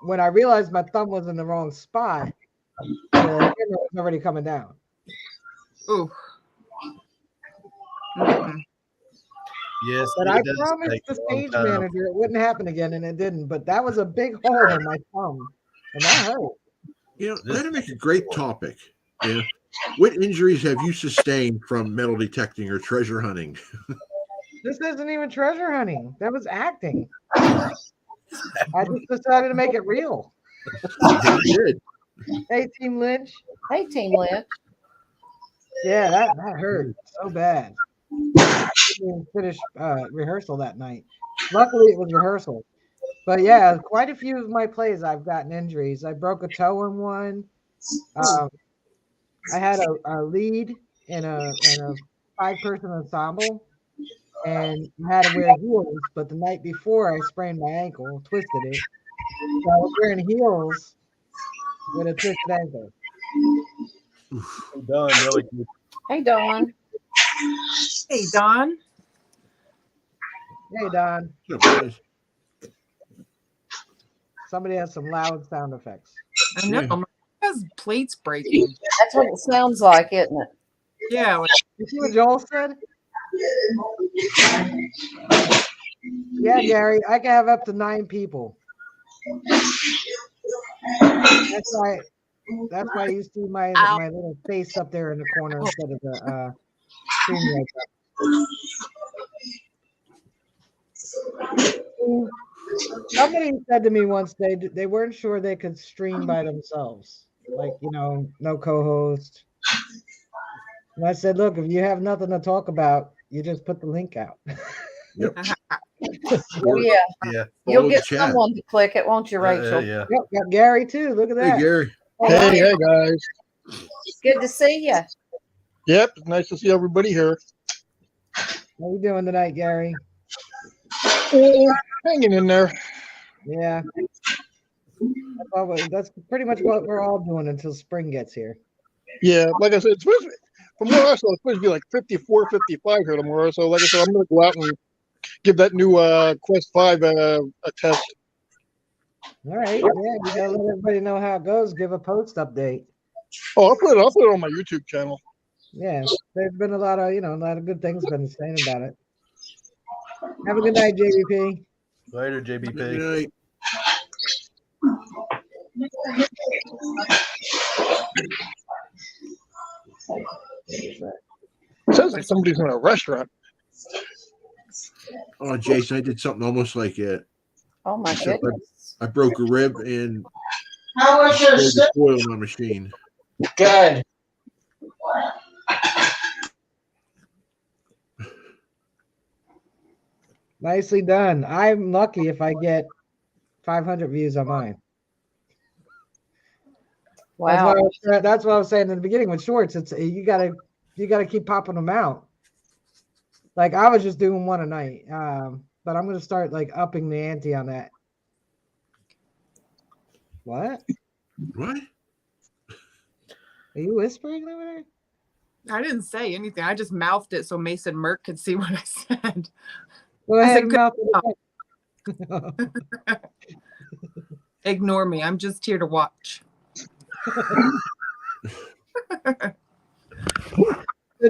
when I realized my thumb was in the wrong spot, the hammer was already coming down. Ooh. Mhm. Yes, But it I does promised take the a long stage time. manager it wouldn't happen again, and it didn't. But that was a big hole in my thumb, and that hurt. That'd make a great topic. Yeah. What injuries have you sustained from metal detecting or treasure hunting? This isn't even treasure hunting. That was acting. I just decided to make it real. You did. Hey, Team Lynch. Hey, Team Lynch. Yeah, that hurt so bad. I didn't finish rehearsal that night. Luckily, it was rehearsal. But yeah, quite a few of my plays I've gotten injuries. I broke a toe in one. I had a lead in a 5-person ensemble, and I had to wear heels. But the night before, I sprained my ankle, twisted it. So I was wearing heels with a twisted ankle. Done really good. Hey, Dawn. Hey, Don. Hey, Don. What's up, guys? Somebody has some loud sound effects. I know. Yeah. My has plates breaking. That's what it sounds like, isn't it? Yeah. Like, You see what Joel said? Yeah, Gary, I can have up to 9 people. That's why you see my little face up there in the corner instead of the screen right. Somebody said to me once they weren't sure they could stream by themselves, like no co-host. And I said, look, if you have nothing to talk about, you just put the link out. Yep. Oh, yeah. Yeah. You'll Follow the get chat. someone to click it, won't you, Rachel? Yeah. Yep, got Gary too. Look at Hey, that. Gary. Oh, Hey, wow. hey guys. Good to see you. Yep, it's nice to see everybody here. How you doing tonight, Gary? Hanging in there. Yeah. That's pretty much what we're all doing until spring gets here. Yeah, like I said, it's supposed to, from where I saw, it's supposed to be like 54, 55 here tomorrow. So, like I said, I'm going to go out and give that new Quest 5 a test. All right. Yeah, you gotta let everybody know how it goes. Give a post update. Oh, I'll put it on my YouTube channel. Yeah, there's been a lot of good things been saying about it. Have a good night, JVP. Later, Good JBP. night. It sounds like somebody's in a restaurant. Oh, Jason, I did something almost like it. Oh, my Except goodness. I broke a rib and How was your destroyed the coil on my machine. Good. Nicely done. I'm lucky if I get 500 views on mine. Wow. That's what I was saying in the beginning with shorts. It's you gotta keep popping them out. Like I was just doing one a night, but I'm gonna start like upping the ante on that. What? What? Are you whispering over there? I didn't say anything. I just mouthed it so Mason Merck could see what I said. Go I ahead said, and mouth it. Ignore me. I'm just here to watch. Good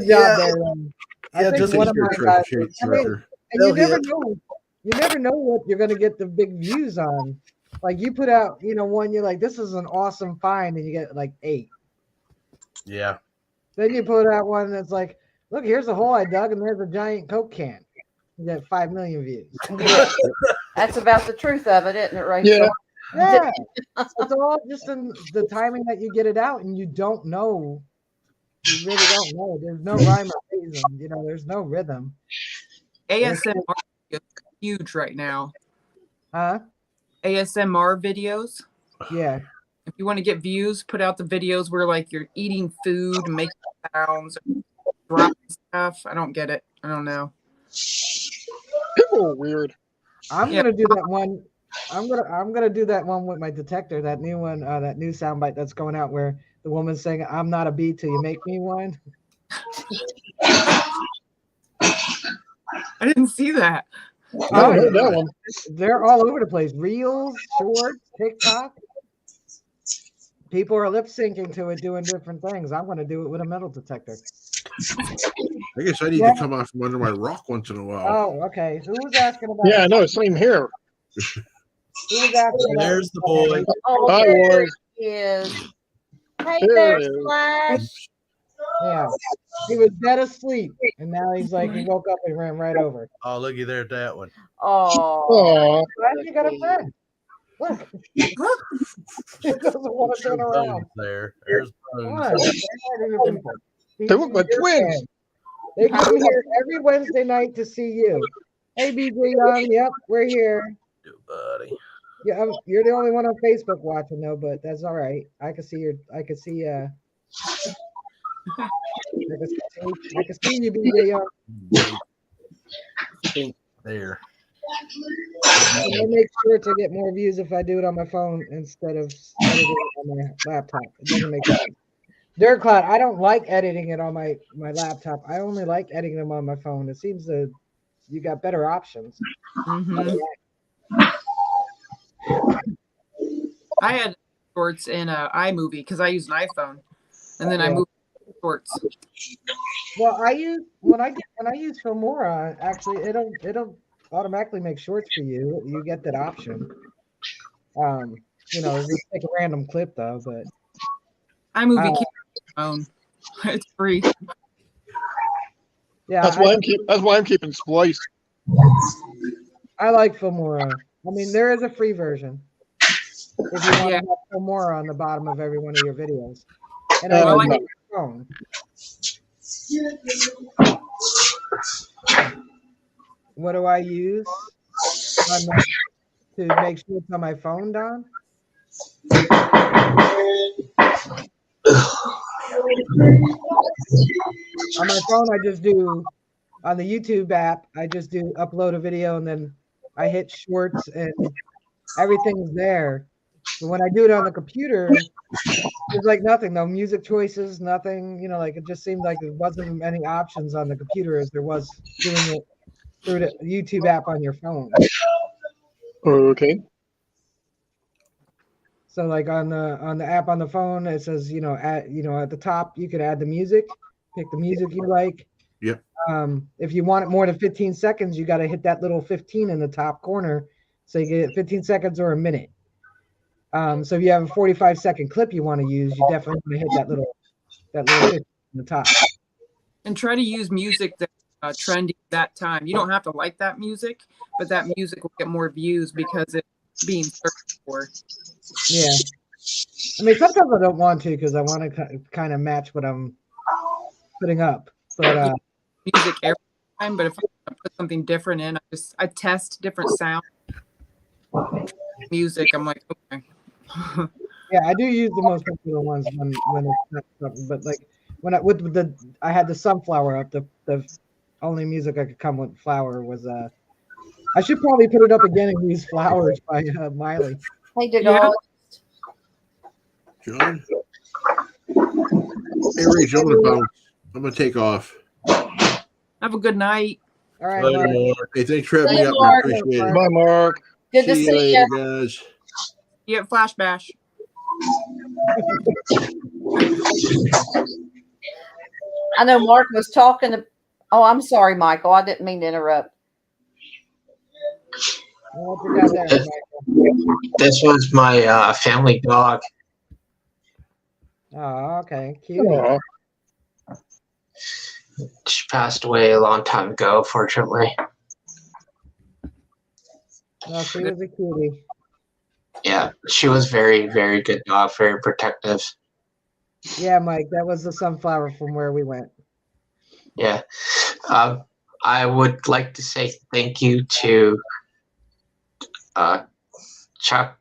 job there. I think just one of Your my treasure guys. chase I mean, treasure. and you They'll never hit. know. You never know what you're gonna get the big views on. Like you put out, one you're like, this is an awesome find, and you get like 8. Yeah. Then you put out one that's like, look, here's a hole I dug, and there's a giant Coke can. You get 5 million views. Yeah. That's about the truth of it, isn't it, Rachel? Yeah. Yeah, it's all just in the timing that you get it out, and you don't know. You really don't know. There's no rhyme or reason. There's no rhythm. ASMR is huge right now. Huh? ASMR videos. Yeah. If you want to get views, put out the videos where like you're eating food and making sounds, dropping stuff. I don't get it. I don't know. People are weird. I'm Yeah. gonna do that one. I'm gonna do that one with my detector. That new one. That new soundbite that's going out where The woman saying, "I'm not a bee till you make me one." I didn't see that. I haven't heard that one. They're all over the place. Reels, shorts, TikTok. People are lip syncing to it, doing different things. I'm going to do it with a metal detector. I guess I need to come out from under my rock once in a while. Oh, okay. Who was asking about? Yeah, I know. Same here. Who was asking about? There's the boy. Oh, Hi, there Wars. he is. Hey There there, it is. Slash. Yeah, he was dead asleep, and now he's like he woke up and ran right over. Oh, looky there at that one. Oh, Aw. Glad you got a friend. Look, he doesn't want to turn around. There. There's Come Bones. on, say hi to your people. They look like twins. They come here every Wednesday night to see you. Hey, BJ Young. Yep, we're here. Buddy. Yeah, you're the only one on Facebook watching though, but that's all right. I can see your. I can see. I can see you, BJ Young. There. I make sure to get more views if I do it on my phone instead of editing it on my laptop. It doesn't make sense. Dirt Cloud, I don't like editing it on my laptop. I only like editing them on my phone. It seems that you got better options. Mhm. I had shorts in iMovie because I use an iPhone, and then I moved to shorts. Well, I use when I use Filmora, actually it'll automatically make shorts for you. You get that option. Just take a random clip though, but iMovie keeps my phone. It's free. yeah, That's why I'm keeping Splice. I like Filmora. I mean, there is a free version if you want to have Filmora on the bottom of every one of your videos. And I like your phone. What do I use to make sure it's on my phone, Don? On my phone, I just do on the YouTube app. I just do upload a video and then I hit shorts and everything's there. But when I do it on the computer, there's like nothing, no music choices, nothing. Like it just seemed like there wasn't many options on the computer as there was doing it through the YouTube app on your phone. Okay. So like on the app on the phone, it says at the top you could add the music, pick the music you like. Yep. If you want it more than 15 seconds, you got to hit that little 15 in the top corner, so you get 15 seconds or a minute. So if you have a 45-second clip you want to use, you definitely want to hit that little 15 in the top. And try to use music that's trendy that time. You don't have to like that music, but that music will get more views because it's being searched for. Yeah. I mean, sometimes I don't want to because I want to kind of match what I'm putting up. But music every time. But if I want to put something different in, I test different sounds. Music, I'm like, okay. yeah, I do use the most popular ones when it's not something. But like when I had the sunflower up, the only music I could come with flower was I should probably put it up again and use Flowers by Miley. Hey, Degal. John? Hey, Rach, I'm going to take off. Have a good night. All right, Later, Mark. Mark. Hey, thanks for having me up. I Mark. appreciate it. Bye, Mark. Good to see later, you. guys. You get Flash Bash. I know Mark was talking to. Oh, I'm sorry, Michael. I didn't mean to interrupt. What you got there, Michael? This was my family dog. Oh, okay. Cute. Aw. She passed away a long time ago, fortunately. No, she was a cutie. Yeah, she was very, very good dog, very protective. Yeah, Mike, that was the sunflower from where we went. Yeah. I would like to say thank you to Chuck.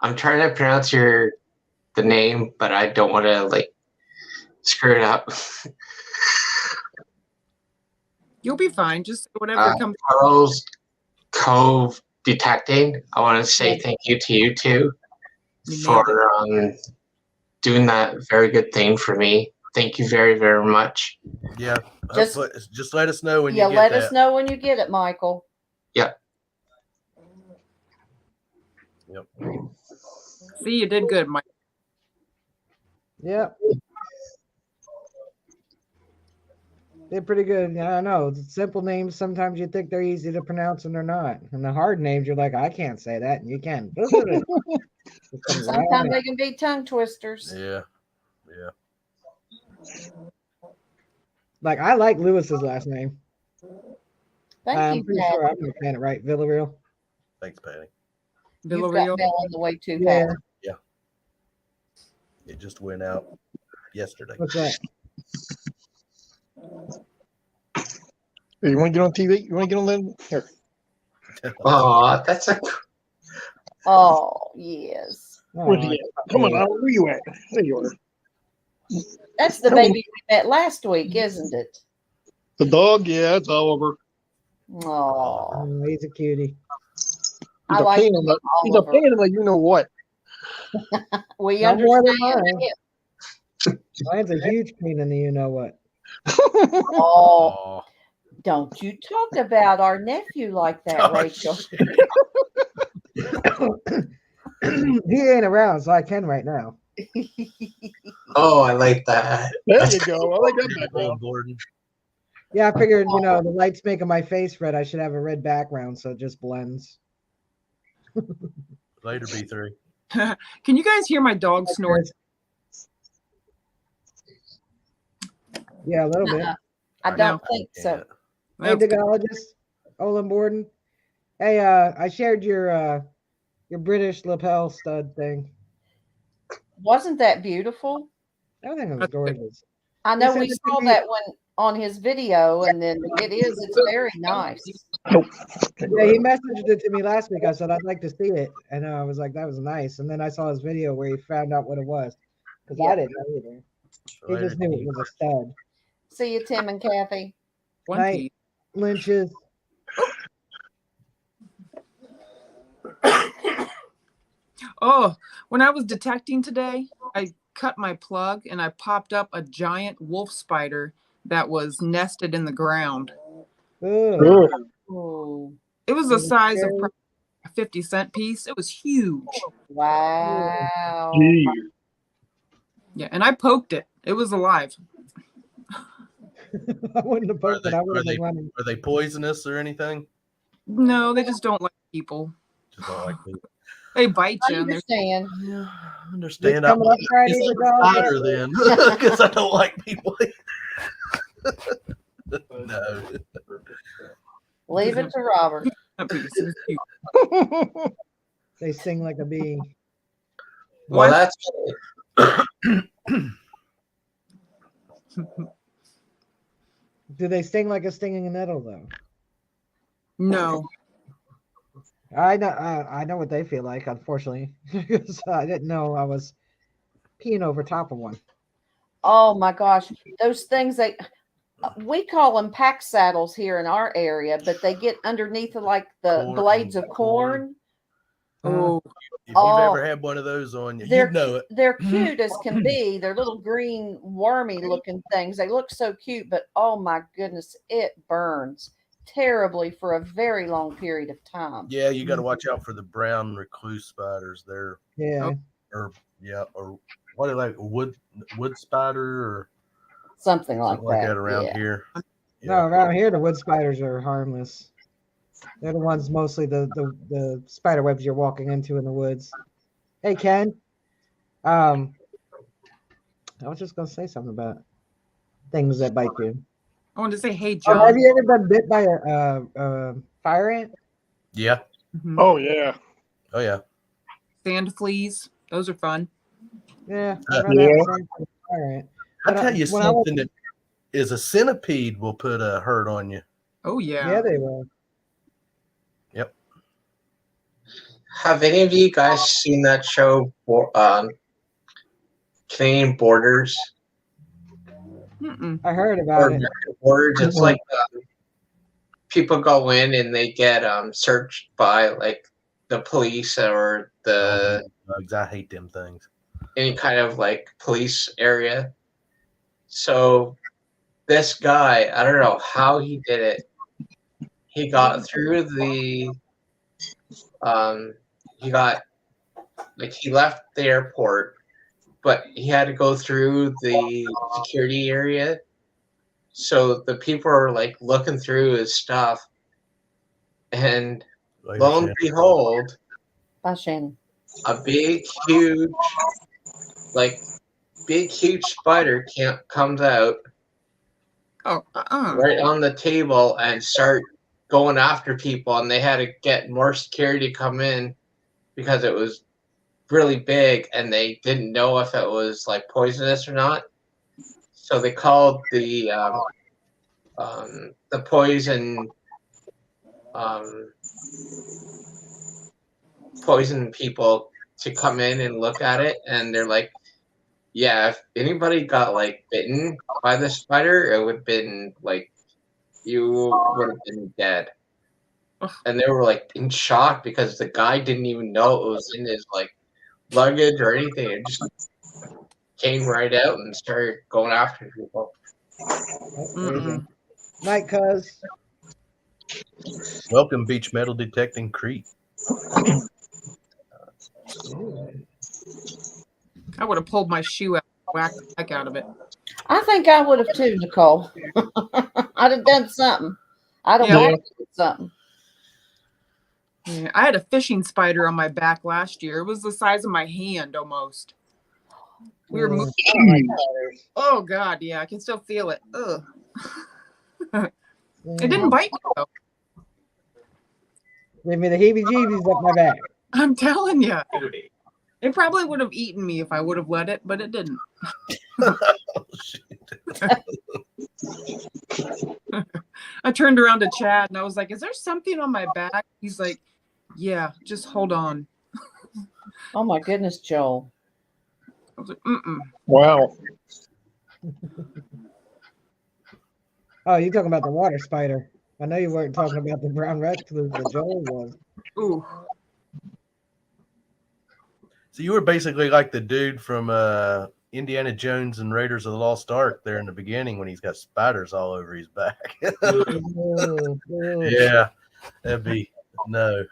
I'm trying to pronounce the name, but I don't want to screw it up. You'll be fine. Just whatever comes. Charles Cove Detecting. I want to say thank you to you too. You nailed it. for doing that very good thing for me. Thank you very, very much. Yeah. Just- Just let us know when Yeah, you get let that. us know when you get it, Michael. Yep. Yep. See, you did good, Mike. Yep. They're pretty good. Yeah, I know. The simple names, sometimes you think they're easy to pronounce and they're not. And the hard names, you're like, I can't say that. And you can. It comes right Sometimes out. they can be tongue twisters. Yeah. Yeah. Like, I like Lewis's last name. Thank I'm you, pretty Pat. sure I'm going to plan it right. Villarreal. Thanks, Patty. You've got Villarreal. mail on the way too, Yeah. Pat. It just went out yesterday. What's that? Hey, you want to get on TV? You want to get on that? Here. Oh, that's a Oh, yes. Where's Oh, he at? Come on, Howard, where you at? There you are. That's the baby we met last week, isn't it? The dog, yeah, it's Oliver. Oh, he's a cutie. He's I a like pain in the. He's a Oliver. pain in the. You know what? We Not more than understand. mine. Mine's a huge pain in the you know what. Oh, Oh, don't you talk about our nephew like that, Oh, Rachel. He ain't around, so I can right now. Oh, I like that. There you go. I like that background. old Gordon. Yeah, I figured, the light's making my face red. I should have a red background so it just blends. Later, B3. Can you guys hear my dog snort? Yeah, a little bit. I don't think so. Hey, That's good. Dogologist, Olin Borden. Hey, I shared your British lapel stud thing. Wasn't that beautiful? Everything was That's good. gorgeous. I know He we sent it to saw me. that one on his video, and then it's very nice. Yeah, he messaged it to me last week. I said I'd like to see it, and I was like, that was nice. And then I saw his video where he found out what it was, because I didn't know either. He Later, just knew it was a stud. See you, Tim and Kathy. One Night. piece. Lynch's. Oh, when I was detecting today, I cut my plug and I popped up a giant wolf spider that was nested in the ground. Ugh. Oh, It was the Was it size of scary? probably a 50-cent piece. It was huge. wow. Gee. Yeah, and I poked it. It was alive. I wouldn't have poked it. I would Are have they, been running. are they poisonous or anything? No, they just don't like people. Just don't like me. They bite I you and they're understand. Yeah, I It's understand. coming up Friday, It's the like a dog. spider then, because I don't like people. No. Leave it to Robert. that piece. It was huge. They sting like a bee. Well, What? that's Do they sting like a stinging nettle though? No. I know what they feel like, unfortunately, because I didn't know I was peeing over top of one. Oh my gosh, those things we call them pack saddles here in our area, but they get underneath like the Corn- blades of corn. Oh, If you've Oh. ever had one of those on you, They're you know it. They're cute as can be. They're little green wormy looking things. They look so cute, but oh my goodness, it burns terribly for a very long period of time. Yeah, you got to watch out for the brown recluse spiders. They're Yeah. or what are they, like wood spider or Something like something like that. that around Yeah. here. No, around here the wood spiders are harmless. They're the ones mostly the spider webs you're walking into in the woods. Hey Ken. I was just gonna say something about things that bite you. I wanted to say, hey, Oh, John. have you ever been bit by a fire ant? Yeah. Mhm. Oh yeah. Oh yeah. Sand fleas. Those are fun. Yeah. Yeah. Fire ant. I But, tell you when I was- something that is a centipede will put a hurt on you. Oh, yeah. Yeah, they will. Have any of you guys seen that show, Canadian Borders? Mm-mm. I heard Or about it. American Borders? It's like people go in and they get searched by like the police or the bugs. I hate them things. any kind of like police area. So this guy, I don't know how he did it. He got through the he got like he left the airport, but he had to go through the security area. So the people are like looking through his stuff, and Later, lo and Shannon. behold, Bye, Shannon. a big, huge spider comes out Oh, right on the table and start going after people, and they had to get more security to come in because it was really big and they didn't know if it was like poisonous or not. So they called the poison people to come in and look at it, and they're like, yeah, if anybody got like bitten by the spider, it would have been like you would have been dead. And they were like in shock because the guy didn't even know it was in his like luggage or anything. It just came right out and started going after people. That's crazy. Mm-mm. Night, cuz. Welcome, Beach Metal Detecting Creek. I would have pulled my shoe out, whacked the heck out of it. I think I would have too, Nicole. I'd have done something. I'd have Yeah. whacked it with something. Yeah, I had a fishing spider on my back last year. It was the size of my hand almost. We were moving. I don't like spiders. Oh God, yeah, I can still feel it. Ugh. It Yeah. didn't bite me though. Give me the heebie-jeebies up my back. I'm telling you. It probably would have eaten me if I would have let it, but it didn't. I turned around to Chad and I was like, "Is there something on my back?" He's like, "Yeah, just hold on." Oh my goodness, Joel. I was like, "Mm-mm." Wow. Oh, you're talking about the water spider. I know you weren't talking about the brown recluse that Joel was. Ooh. So you were basically like the dude from Indiana Jones and Raiders of the Lost Ark there in the beginning when he's got spiders all over his back. Yeah, that'd be no.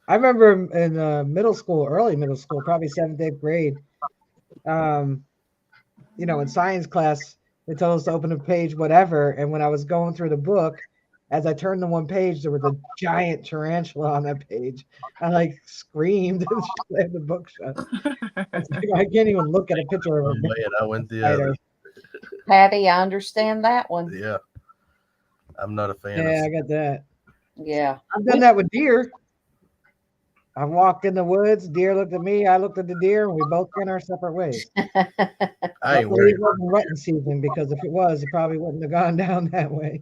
I remember in middle school, early middle school, probably 7th, 8th grade, in science class, they told us to open a page, whatever. And when I was going through the book, as I turned to one page, there was a giant tarantula on that page. I like screamed and slammed the book shut. I can't even look at a picture of Oh a man, I went the spider. other. Patty, I understand that one. Yeah, I'm not a fan. Yeah, I Of... got that. Yeah. I've done that with deer. I walked in the woods. Deer looked at me. I looked at the deer, and we both went our separate ways. I ain't Luckily, worried. it wasn't rutting season because if it was, it probably wouldn't have gone down that way.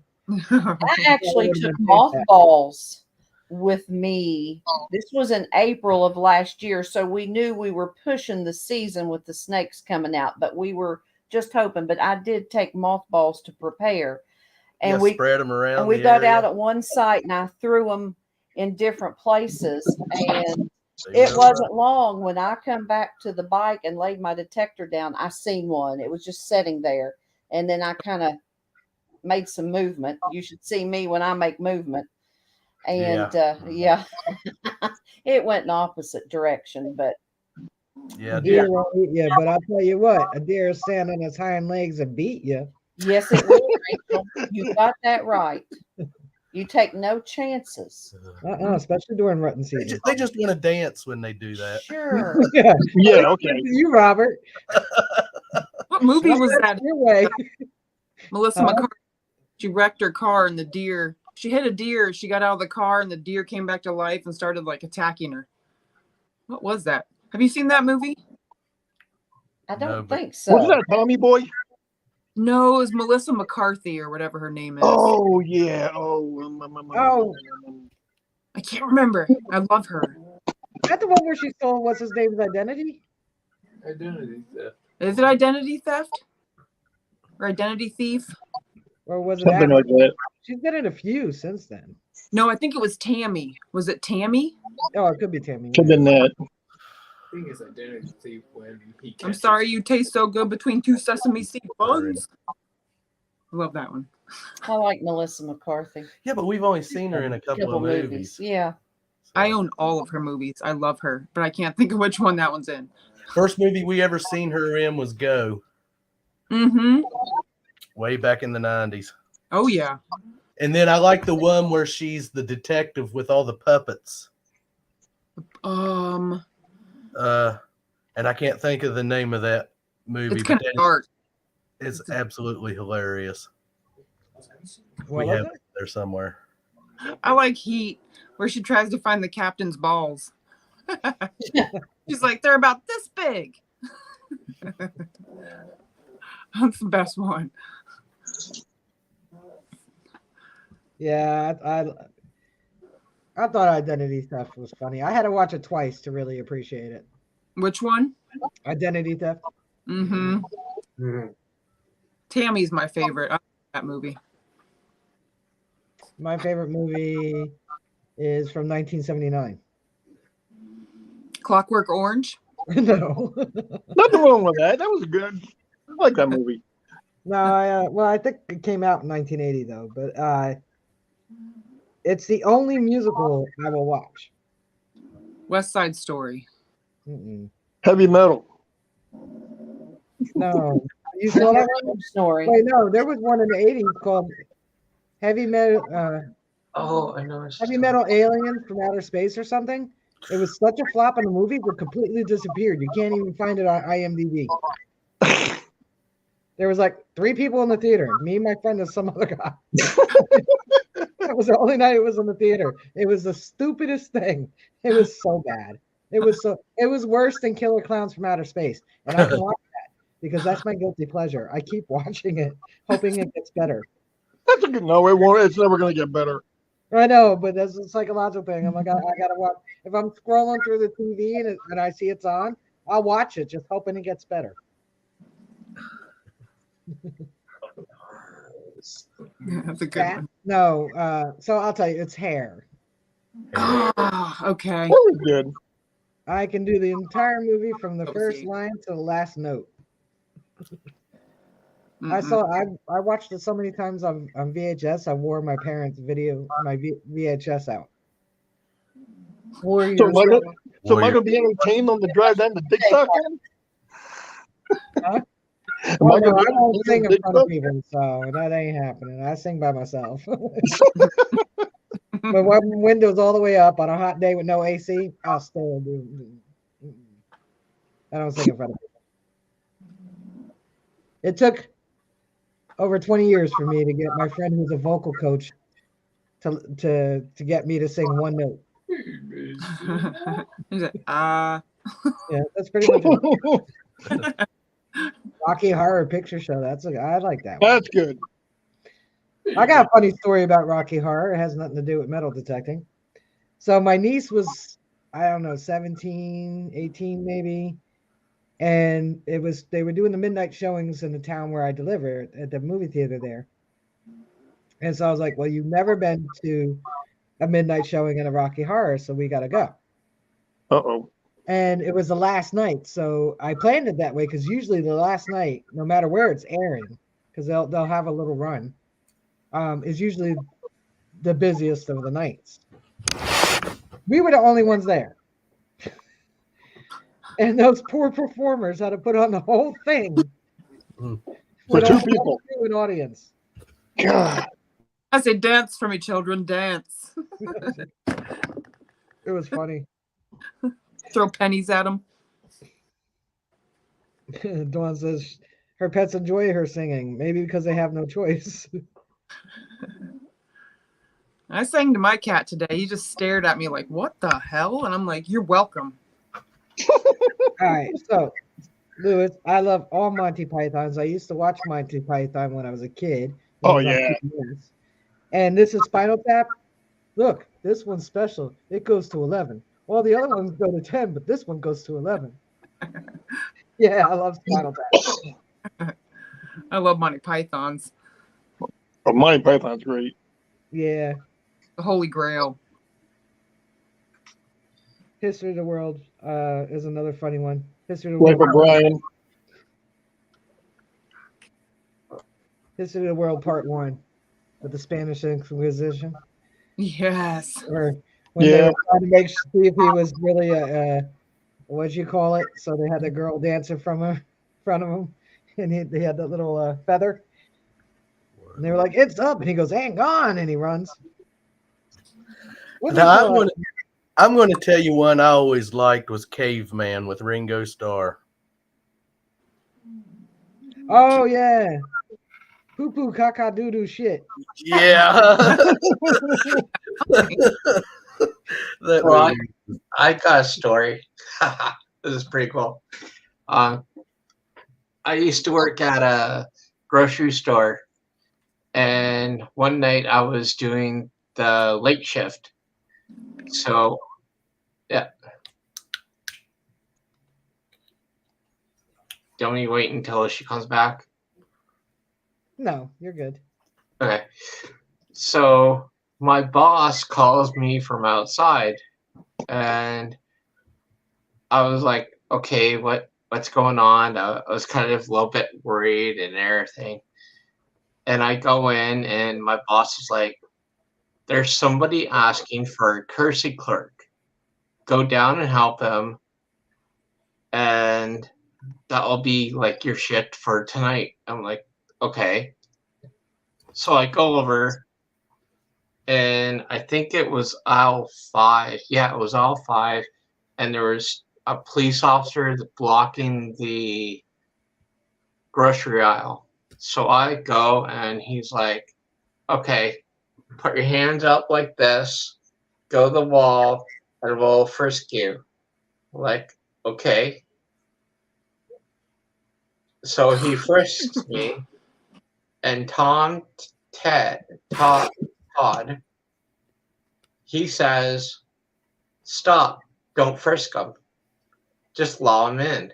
I actually wouldn't took have taken that. mothballs with me. This was in April of last year, so we knew we were pushing the season with the snakes coming out, but we were just hoping. But I did take mothballs to prepare, and Yeah, we spread them around. and we the got area. out at one site, and I threw them in different places, and So you it know, wasn't long when I come back to the bike and laid my detector down. I seen one. It was just sitting there, and then I kind of made some movement. You should see me when I make movement. And yeah, it went in opposite direction, but Yeah, Deer won't eat you, but I'll tell you what, a deer stand on its hind legs and beat you. yes, it will. Rachel. You got that right. You take no chances. Especially during rutting season. they just want to dance when they do that. Sure. Yeah, Yeah, okay. you, Robert. What movie was that? Your way. Melissa McCarthy. She wrecked her car and the deer. She hit a deer. She got out of the car and the deer came back to life and started like attacking her. What was that? Have you seen that movie? I No, don't but- think so. Wasn't that Tommy Boy? No, it was Melissa McCarthy or whatever her name is. Oh yeah. I can't remember. I love her. Is that the one where she stole what's his name's identity? Identity theft. Is it identity theft? Or identity thief? Or was it Something like that. She's been in a few since then. No, I think it was Tammy. Was it Tammy? Oh, it could be Tammy. Could have been that. Thing is identity thief when he I'm catches- sorry you taste so good between two sesame seed buns. I love that one. I like Melissa McCarthy. Yeah, but we've only seen her in a couple of movies. Yeah. I own all of her movies. I love her, but I can't think of which one that one's in. First movie we ever seen her in was Go, Mm-hmm. way back in the 90s. Oh yeah. And then I like the one where she's the detective with all the puppets. And I can't think of the name of that movie. It's kind of dark. It's absolutely hilarious. What We was have it? it there somewhere. I like Heat, where she tries to find the captain's balls. She's like, they're about this big. That's the best one. Yeah, I thought Identity Theft was funny. I had to watch it twice to really appreciate it. Which one? Identity Theft. Mm-hmm. Mhm. Tammy's my favorite. I like that movie. My favorite movie is from 1979. Clockwork Orange. No. Nothing wrong with that. That was good. I like that movie. No, well, I think it came out in 1980 though, but it's the only musical I will watch. West Side Story. Mm-mm. Heavy Metal. No. You saw that? Story. Wait, no, there was one in the 80s called Heavy Metal Oh, I know. It's Heavy Metal Aliens from Outer Space or something. It was such a flop in the movie, it completely disappeared. You can't even find it on IMDb. There was like 3 people in the theater. Me, my friend, and some other guy. That was the only night it was in the theater. It was the stupidest thing. It was so bad. It was worse than Killer Clowns from Outer Space. And I can watch that because that's my guilty pleasure. I keep watching it, hoping it gets better. That's a good. No, it won't. It's never going to get better. I know, but that's a psychological thing. I'm like, I gotta watch. If I'm scrolling through the TV and I see it's on, I'll watch it, just hoping it gets better. That's a good one. No, so I'll tell you, it's Hair. Ah, okay. That was good. I can do the entire movie from the Oh, first see. line to the last note. Mm-mm. I watched it so many times on VHS. I wore my parents' VHS out. 4 years. So am I going to be entertained on the drive down to TikTok? Huh? Am Well, I no, going I to don't be sing in front of TikTok? people, so that ain't happening. I sing by myself. But when windows all the way up on a hot day with no AC, I'll still do. I don't sing in front of people. It took over 20 years for me to get my friend who's a vocal coach to get me to sing one note. He's like, Yeah, that's pretty much it. Rocky Horror Picture Show. I like that one. That's good. I got a funny story about Rocky Horror. It has nothing to do with metal detecting. So my niece was, I don't know, 17, 18 maybe. And they were doing the midnight showings in the town where I deliver at the movie theater there. And so I was like, well, you've never been to a midnight showing in a Rocky Horror, so we got to go. Uh-oh. And it was the last night. So I planned it that way because usually the last night, no matter where it's airing, because they'll have a little run, is usually the busiest of the nights. We were the only ones there. And those poor performers had to put on the whole thing For 2 people. An audience. God. I say, dance for me, children, dance. It was funny. Throw pennies at them. Dawn says her pets enjoy her singing, maybe because they have no choice. I sang to my cat today. He just stared at me like, what the hell? And I'm like, you're welcome. All right, so Lewis, I love all Monty Pythons. I used to watch Monty Python when I was a kid. Oh, yeah. And this is Spinal Tap. Look, this one's special. It goes to 11. All the other ones go to 10, but this one goes to 11. Yeah, I love Spinal Tap. I love Monty Pythons. Oh, Monty Python's great. Yeah. The Holy Grail. History of the World is another funny one. History of the Life World. of Brian. History of the World Part One with the Spanish Inquisition, Yes. or when they Yeah. were trying to see if he was really a what'd you call it? So they had the girl dancing from him, in front of him, and they had that little feather, and they were like, "It's up," and he goes, "Ain't gone," and he runs. What do you Now call it? I'm going to tell you one I always liked was Caveman with Ringo Starr. Oh yeah, poo poo caca doo doo shit. Yeah. That Well, was I got a story. This is pretty cool. I used to work at a grocery store, and one night I was doing the late shift. So, yeah. Don't you wait until she comes back? No, you're good. Okay. So, my boss calls me from outside, and I was like, okay, what's going on? I was kind of a little bit worried and everything. And I go in, and my boss is like, there's somebody asking for a courtesy clerk. Go down and help him, and that'll be like your shift for tonight. I'm like, okay. So I go over, and I think it was aisle 5. Yeah, it was aisle 5, and there was a police officer blocking the grocery aisle. So I go, and he's like, okay, put your hands up like this, go to the wall, and we'll frisk you. Like, okay. So he frisks me, and Todd, he says, stop, don't frisk him, just law him in.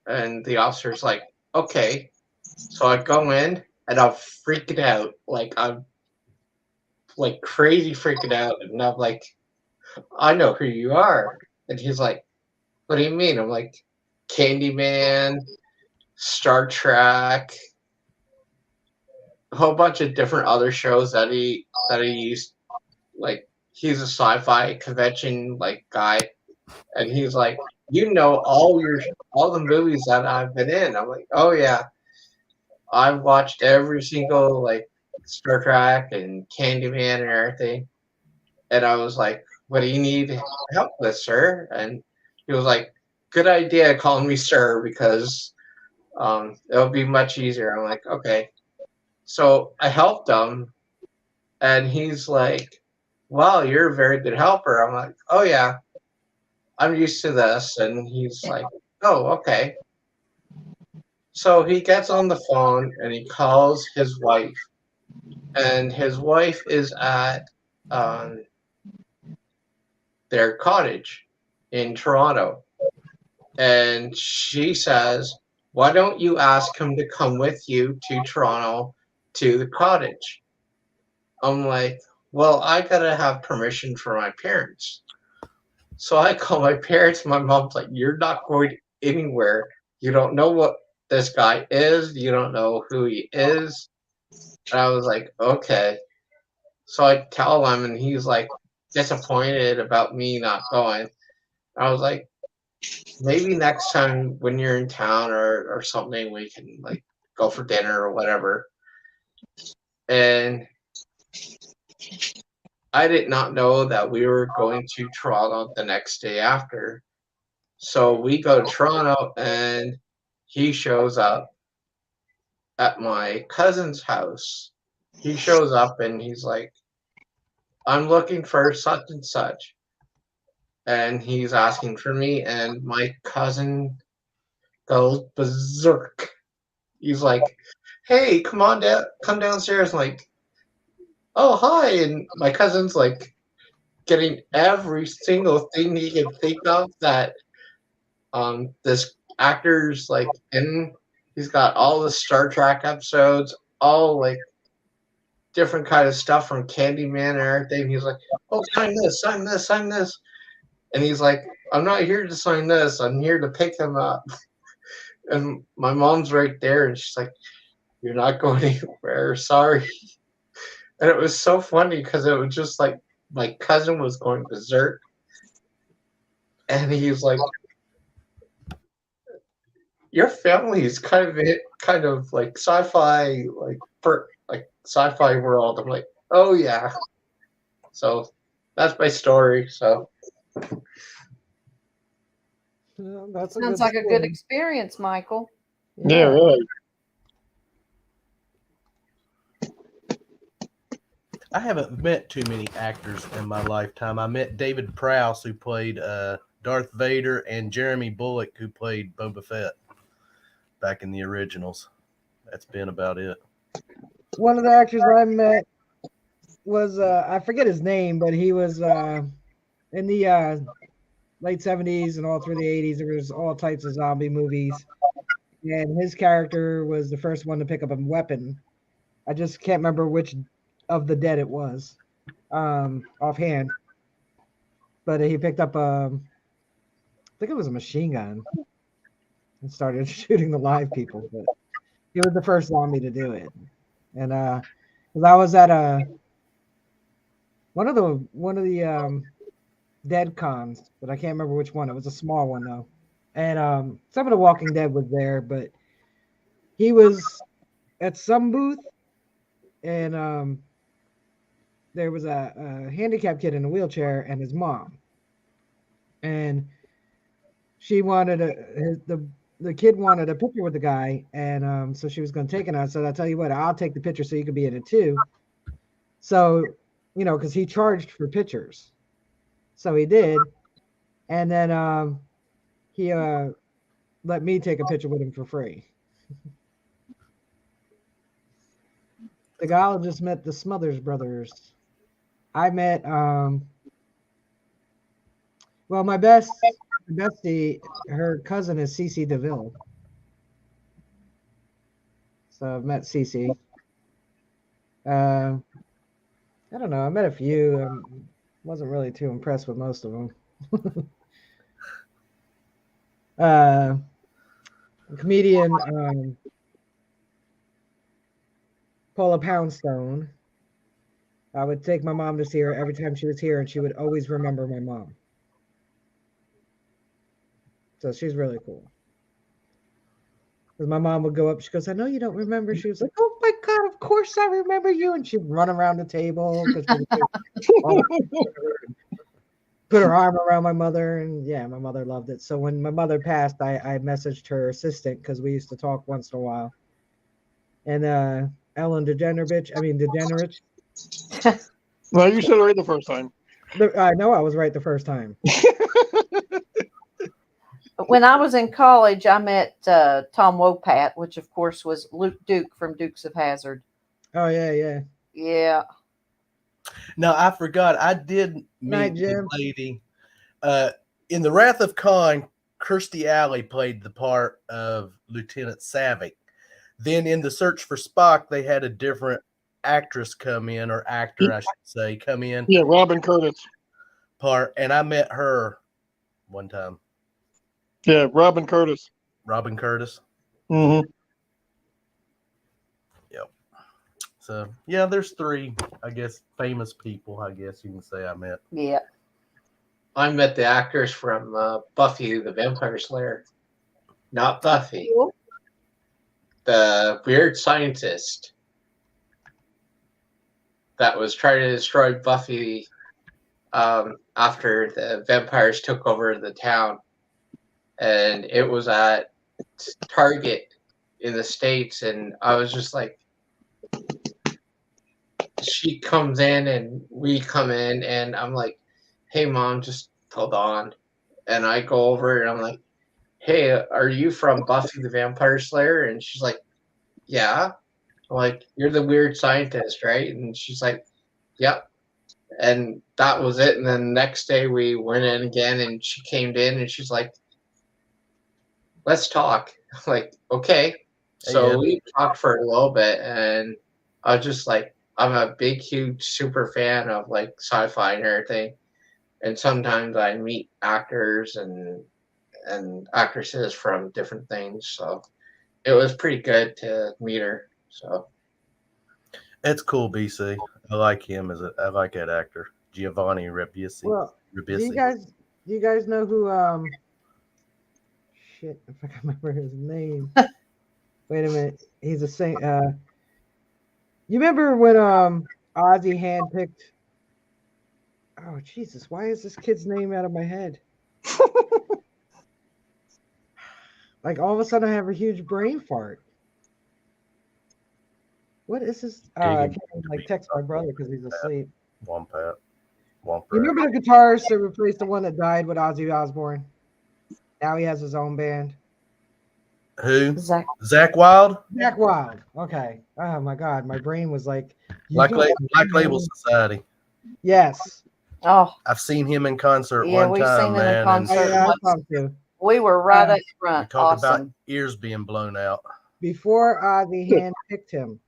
And the officer's like, okay. So I go in, and I'm freaking out, like I'm like crazy freaking out, and I'm like, I know who you are. And he's like, what do you mean? I'm like, Candyman, Star Trek, a whole bunch of different other shows that he used. Like, he's a sci-fi convention like guy, and he's like, you know all the movies that I've been in. I'm like, oh yeah, I've watched every single like Star Trek and Candyman and everything. And I was like, what do you need help with, sir? And he was like, good idea calling me sir, because it'll be much easier. I'm like, okay. So I helped him, and he's like, wow, you're a very good helper. I'm like, oh yeah, I'm used to this. And he's like, oh, okay. So he gets on the phone, and he calls his wife, and his wife is at um, their cottage in Toronto. And she says, why don't you ask him to come with you to Toronto to the cottage? I'm like, well, I gotta have permission from my parents. So I call my parents. My mom's like, you're not going anywhere. You don't know what this guy is. You don't know who he is. And I was like, okay. So I tell him, and he's like disappointed about me not going. I was like, maybe next time when you're in town or something, we can like go for dinner or whatever. And I did not know that we were going to Toronto the next day after. So we go to Toronto, and he shows up at my cousin's house. He shows up, and he's like, I'm looking for such and such. And he's asking for me, and my cousin goes berserk. He's like, hey, come downstairs. I'm like, oh, hi. And my cousin's like getting every single thing he can think of that this actor's like in. He's got all the Star Trek episodes, all like different kind of stuff from Candyman and everything. He's like, oh, sign this, sign this, sign this. And he's like, I'm not here to sign this. I'm here to pick him up. And my mom's right there, and she's like, you're not going anywhere. Sorry. And it was so funny because it was just like my cousin was going berserk. And he's like, your family is kind of like sci-fi, like sci-fi world. I'm like, oh yeah. So that's my story. So That's a Sounds good like a good story. experience, Michael. Yeah, really. I haven't met too many actors in my lifetime. I met David Prowse, who played Darth Vader, and Jeremy Bulloch, who played Boba Fett back in the originals. That's been about it. One of the actors I met was I forget his name, but he was in the late 70s and all through the 80s. There was all types of zombie movies, and his character was the first one to pick up a weapon. I just can't remember which of the dead it was offhand, but he picked up I think it was a machine gun and started shooting the live people. But he was the first zombie to do it, and 'cause I was at one of the dead cons, but I can't remember which one. It was a small one though, and some of the Walking Dead was there, but he was at some booth, and there was a handicapped kid in a wheelchair and his mom, and she wanted the kid wanted a picture with the guy, and so she was going to take it. I said, I'll tell you what, I'll take the picture so you can be in it too. So, because he charged for pictures, so he did, and then he let me take a picture with him for free. The gynecologist met the Smothers brothers. I met well, my bestie, her cousin is Cece DeVille. So I've met Cece. I don't know. I met a few. Wasn't really too impressed with most of them. Comedian Paula Poundstone. I would take my mom to see her every time she was here, and she would always remember my mom. So she's really cool. Because my mom would go up, she goes, I know you don't remember. She was like, oh my God, of course I remember you. And she'd run around the table because put her arm around my mother. And yeah, my mother loved it. So when my mother passed, I messaged her assistant because we used to talk once in a while. And Ellen DeGeneres. Well, you said it right the first time. I know I was right the first time. When I was in college, I met Tom Wopat, which of course was Luke Duke from Dukes of Hazzard. Oh yeah. Yeah. Now I forgot. I did Night, meet Jim. the lady in the Wrath of Khan. Kirstie Alley played the part of Lieutenant Savick. Then in the Search for Spock, they had a different actress come in, or actor, I should say, come in. Yeah, Robin Curtis. Part, and I met her one time. Yeah, Robin Curtis. Robin Curtis. Mm-hmm. Yep. So yeah, there's three, I guess, famous people. I guess you can say I met. Yeah. I met the actors from Buffy the Vampire Slayer. Not Buffy. Cool. The weird scientist that was trying to destroy Buffy after the vampires took over the town. And it was at Target in the States, and I was just like, she comes in and we come in, and I'm like, hey Mom, just hold on. And I go over and I'm like, hey, are you from Buffy the Vampire Slayer? And she's like, yeah. I'm like, you're the weird scientist, right? And she's like, yep. And that was it. And then the next day we went in again, and she came in and she's like, let's talk. Like, okay. So we talked for a little bit, and I was just like, I'm a big, huge, super fan of like sci-fi and everything. and sometimes I meet actors and actresses from different things. So it was pretty good to meet her. So It's cool, BC. I like him I like that actor, Giovanni Ribisi. Well, do you guys know who shit, I forgot remember his name. Wait a minute. He's a saint. You remember when Ozzy handpicked? Oh Jesus! Why is this kid's name out of my head? Like all of a sudden, I have a huge brain fart. What is this? I can't even, like text my brother because he's asleep. Wompat. You remember the guitarist that replaced the one that died with Ozzy Osbourne? Now he has his own band. Who? Zach Wild? Zach Wild. Okay. Oh my God, my brain was like Black Label Society. Yes. Oh, I've seen him in concert yeah, one we've time, seen him man. in concert. Yeah, I saw him too. We were right up front. Talk Awesome. about ears being blown out. Before Ozzy handpicked him,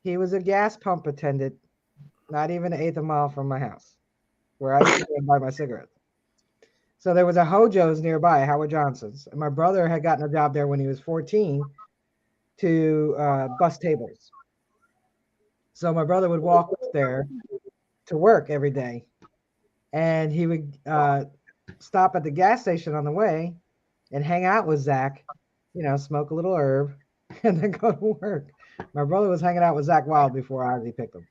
he was a gas pump attendant, not even an eighth of a mile from my house, where I used to go and buy my cigarettes. So there was a Hojo's nearby, Howard Johnson's, and my brother had gotten a job there when he was 14 to bus tables. So my brother would walk there to work every day, and he would stop at the gas station on the way and hang out with Zach, smoke a little herb, and then go to work. My brother was hanging out with Zach Wild before Ozzy picked him.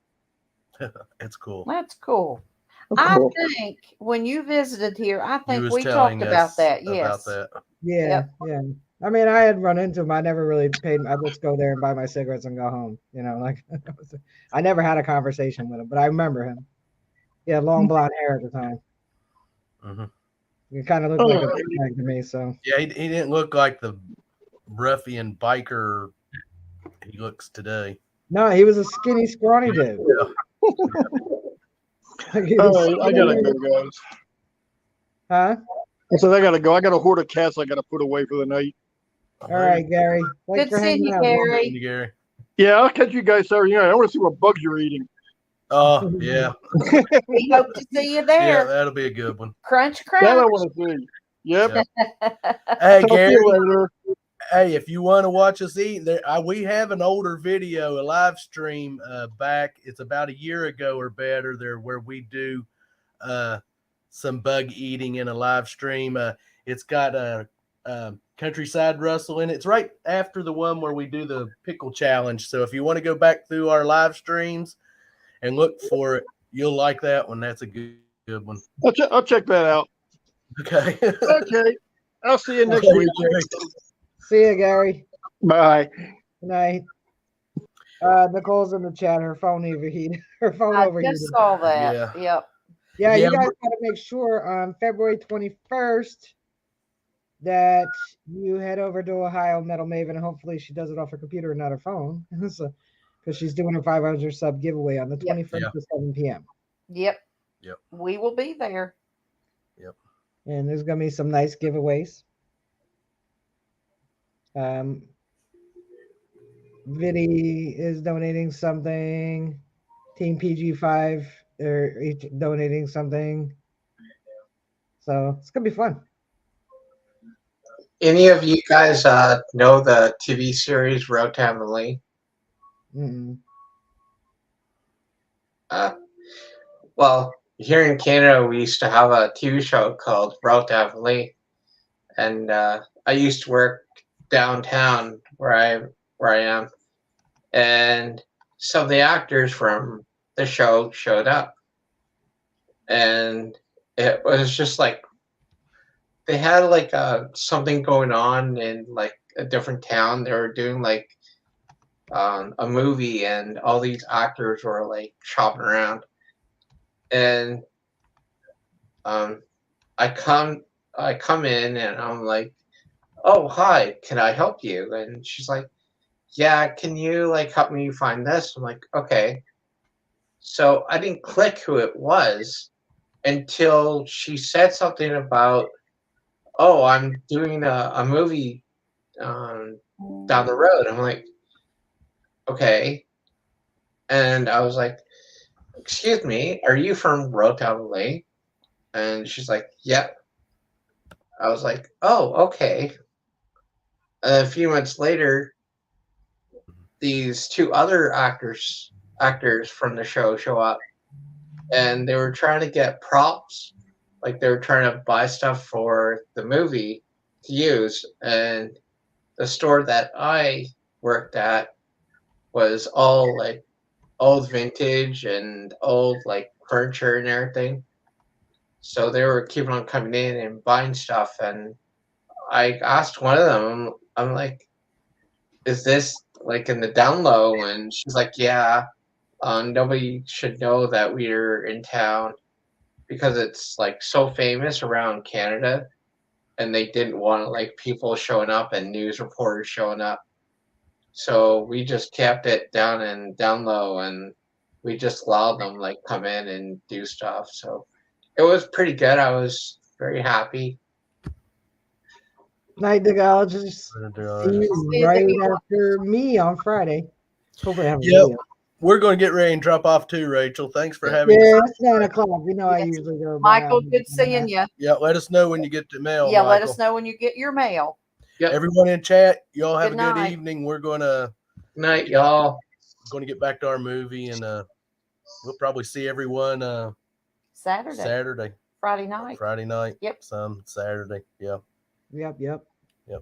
It's cool. That's cool. Cool. I think when you visited here, I think we talked about that. Yes. Yeah, yeah. I mean, I had run into him. I never really paid him. I just go there and buy my cigarettes and go home. I never had a conversation with him, but I remember him. He had long blonde hair at the time. Mm-hmm. He kind of looked like a big man to me. So yeah, he didn't look like the ruffian biker he looks today. No, he was a skinny, scrawny dude. Yeah. All right, I gotta go, guys. Huh? I said I gotta go. I got a hoard of cats I gotta put away for the night. All right, Gary. Good seeing you, Gary. Gary. Yeah, I'll catch you guys Saturday night. I want to see what bugs you're eating. Oh, yeah. We hope to see you there. Yeah, that'll be a good one. Crunch, crunch. That I want to see. Yep. Hey, Talk Gary. to you later. Hey, if you want to watch us eat, we have an older video, a live stream back. It's about a year ago or better there where we do some bug eating in a live stream. It's got a Countryside Russell in it. It's right after the one where we do the pickle challenge. So if you want to go back through our live streams and look for it, you'll like that one. That's a good one. I'll check that out. Okay. Okay. I'll see you next week. See you, Gary. Bye. Good night. Nicole's in the chat. Her phone overheated. Her phone I overheated. just saw that. Yeah. Yep. Yeah, you guys got to make sure on February 21st that you head over to Ohio Metal Maven, and hopefully she does it off her computer and not her phone. So, because she's doing her 500 sub giveaway on the 21st at 7 p.m. Yep. Yep. We will be there. Yep. And there's going to be some nice giveaways. Vinny is donating something. Team PG5 are each donating something. So it's going to be fun. Any of you guys know the TV series Road to Heavenly? Mm-mm. Well, here in Canada, we used to have a TV show called Road to Heavenly, and I used to work downtown where I am, and some of the actors from the show showed up, and it was just like they had like something going on in like a different town. They were doing like a movie, and all these actors were like shopping around, and I come in and I'm like, oh, hi, can I help you? And she's like, yeah, can you like help me find this? I'm like, okay. So I didn't click who it was until she said something about, oh, I'm doing a movie down the road. I'm like, okay. And I was like, excuse me, are you from Rotown Lane? And she's like, yep. I was like, oh, okay. And a few months later, these two other actors from the show show up, and they were trying to get props, like they were trying to buy stuff for the movie to use. And the store that I worked at was all like old vintage and old like furniture and everything. So they were keeping on coming in and buying stuff. And I asked one of them, I'm like, is this like in the down low? And she's like, yeah, nobody should know that we're in town because it's like so famous around Canada. And they didn't want like people showing up and news reporters showing up. So we just kept it down low, and we just allowed them like come in and do stuff. So it was pretty good. I was very happy. Night Digologist. See you See you right there. after me on Friday. Hopefully I have a Yep. video. We're going to get ready and drop off too, Rachel. Thanks for having Yeah, us. it's 9 o'clock. You know I Yes. usually go by Michael, on- good seeing you. Yeah, let us know when you get the mail. Yeah, let Michael. us know when you get your mail. Yep. Everyone in chat, y'all have Good a good night. evening. We're gonna Night, y'all. get back to our movie, and we'll probably see everyone Saturday, Friday night. Friday night. Yep. Some Saturday. Yeah. Yep. Yep.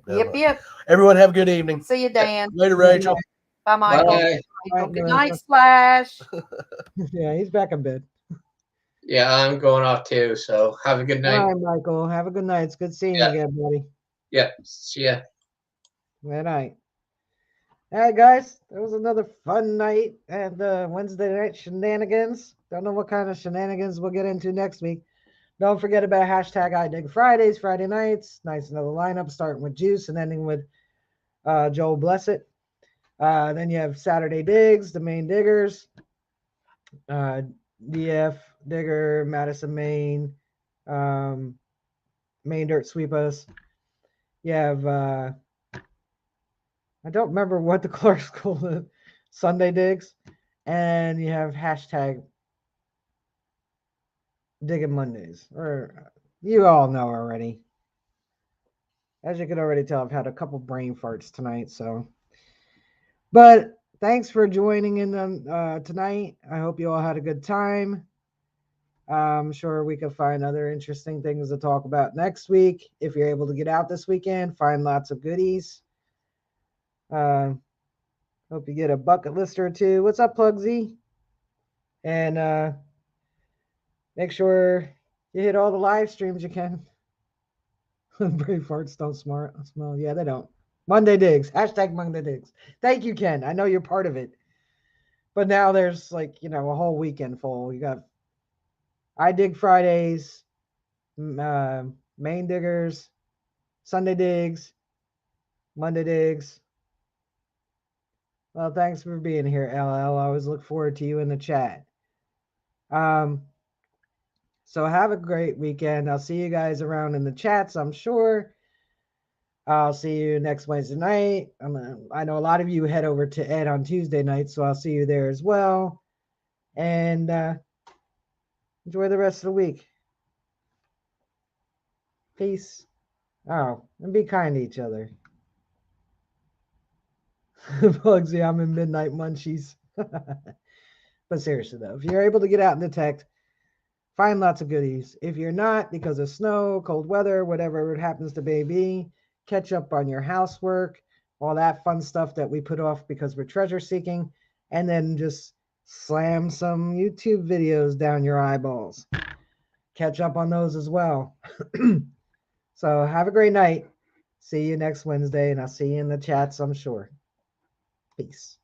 Yep. Everyone have a good evening. See you, Dan. Later, Rachel. Bye, Michael. Bye. Michael. Bye, Good Melissa. night, Splash. Yeah, he's back in bed. Yeah, I'm going off too. So have a good night. All right, Michael. Have a good night. It's good seeing Yeah. you again, buddy. Yeah. See ya. Good night. All right, guys. That was another fun night at the Wednesday night shenanigans. Don't know what kind of shenanigans we'll get into next week. Don't forget about hashtag I Dig Fridays, Friday nights. Nice another lineup starting with Juice and ending with Joel Blessed. Then you have Saturday Digs, the main diggers. DF, Digger, Madison, Maine, Main Dirt Sweepers. You have, I don't remember what the Clark's called it, Sunday Digs. And you have hashtag Digging Mondays. Or you all know already. As you can already tell, I've had a couple brain farts tonight, so. But thanks for joining in tonight. I hope you all had a good time. I'm sure we can find other interesting things to talk about next week. If you're able to get out this weekend, find lots of goodies. Hope you get a bucket list or two. What's up, Plugsy? And make sure you hit all the live streams you can. Brave farts don't smell. Yeah, they don't. Monday Digs. Hashtag Monday Digs. Thank you, Ken. I know you're part of it. But now there's like, a whole weekend full. You got I Dig Fridays, Main Diggers, Sunday Digs, Monday Digs. Well, thanks for being here, LL. I always look forward to you in the chat. So have a great weekend. I'll see you guys around in the chats, I'm sure. I'll see you next Wednesday night. I know a lot of you head over to Ed on Tuesday night, so I'll see you there as well. And enjoy the rest of the week. Peace. Oh, and be kind to each other. Bugsy, I'm in midnight munchies. But seriously, though, if you're able to get out and detect, find lots of goodies. If you're not, because of snow, cold weather, whatever it happens to be, catch up on your housework, all that fun stuff that we put off because we're treasure seeking, and then just slam some YouTube videos down your eyeballs. Catch up on those as well. So have a great night. See you next Wednesday, and I'll see you in the chats, I'm sure. Peace.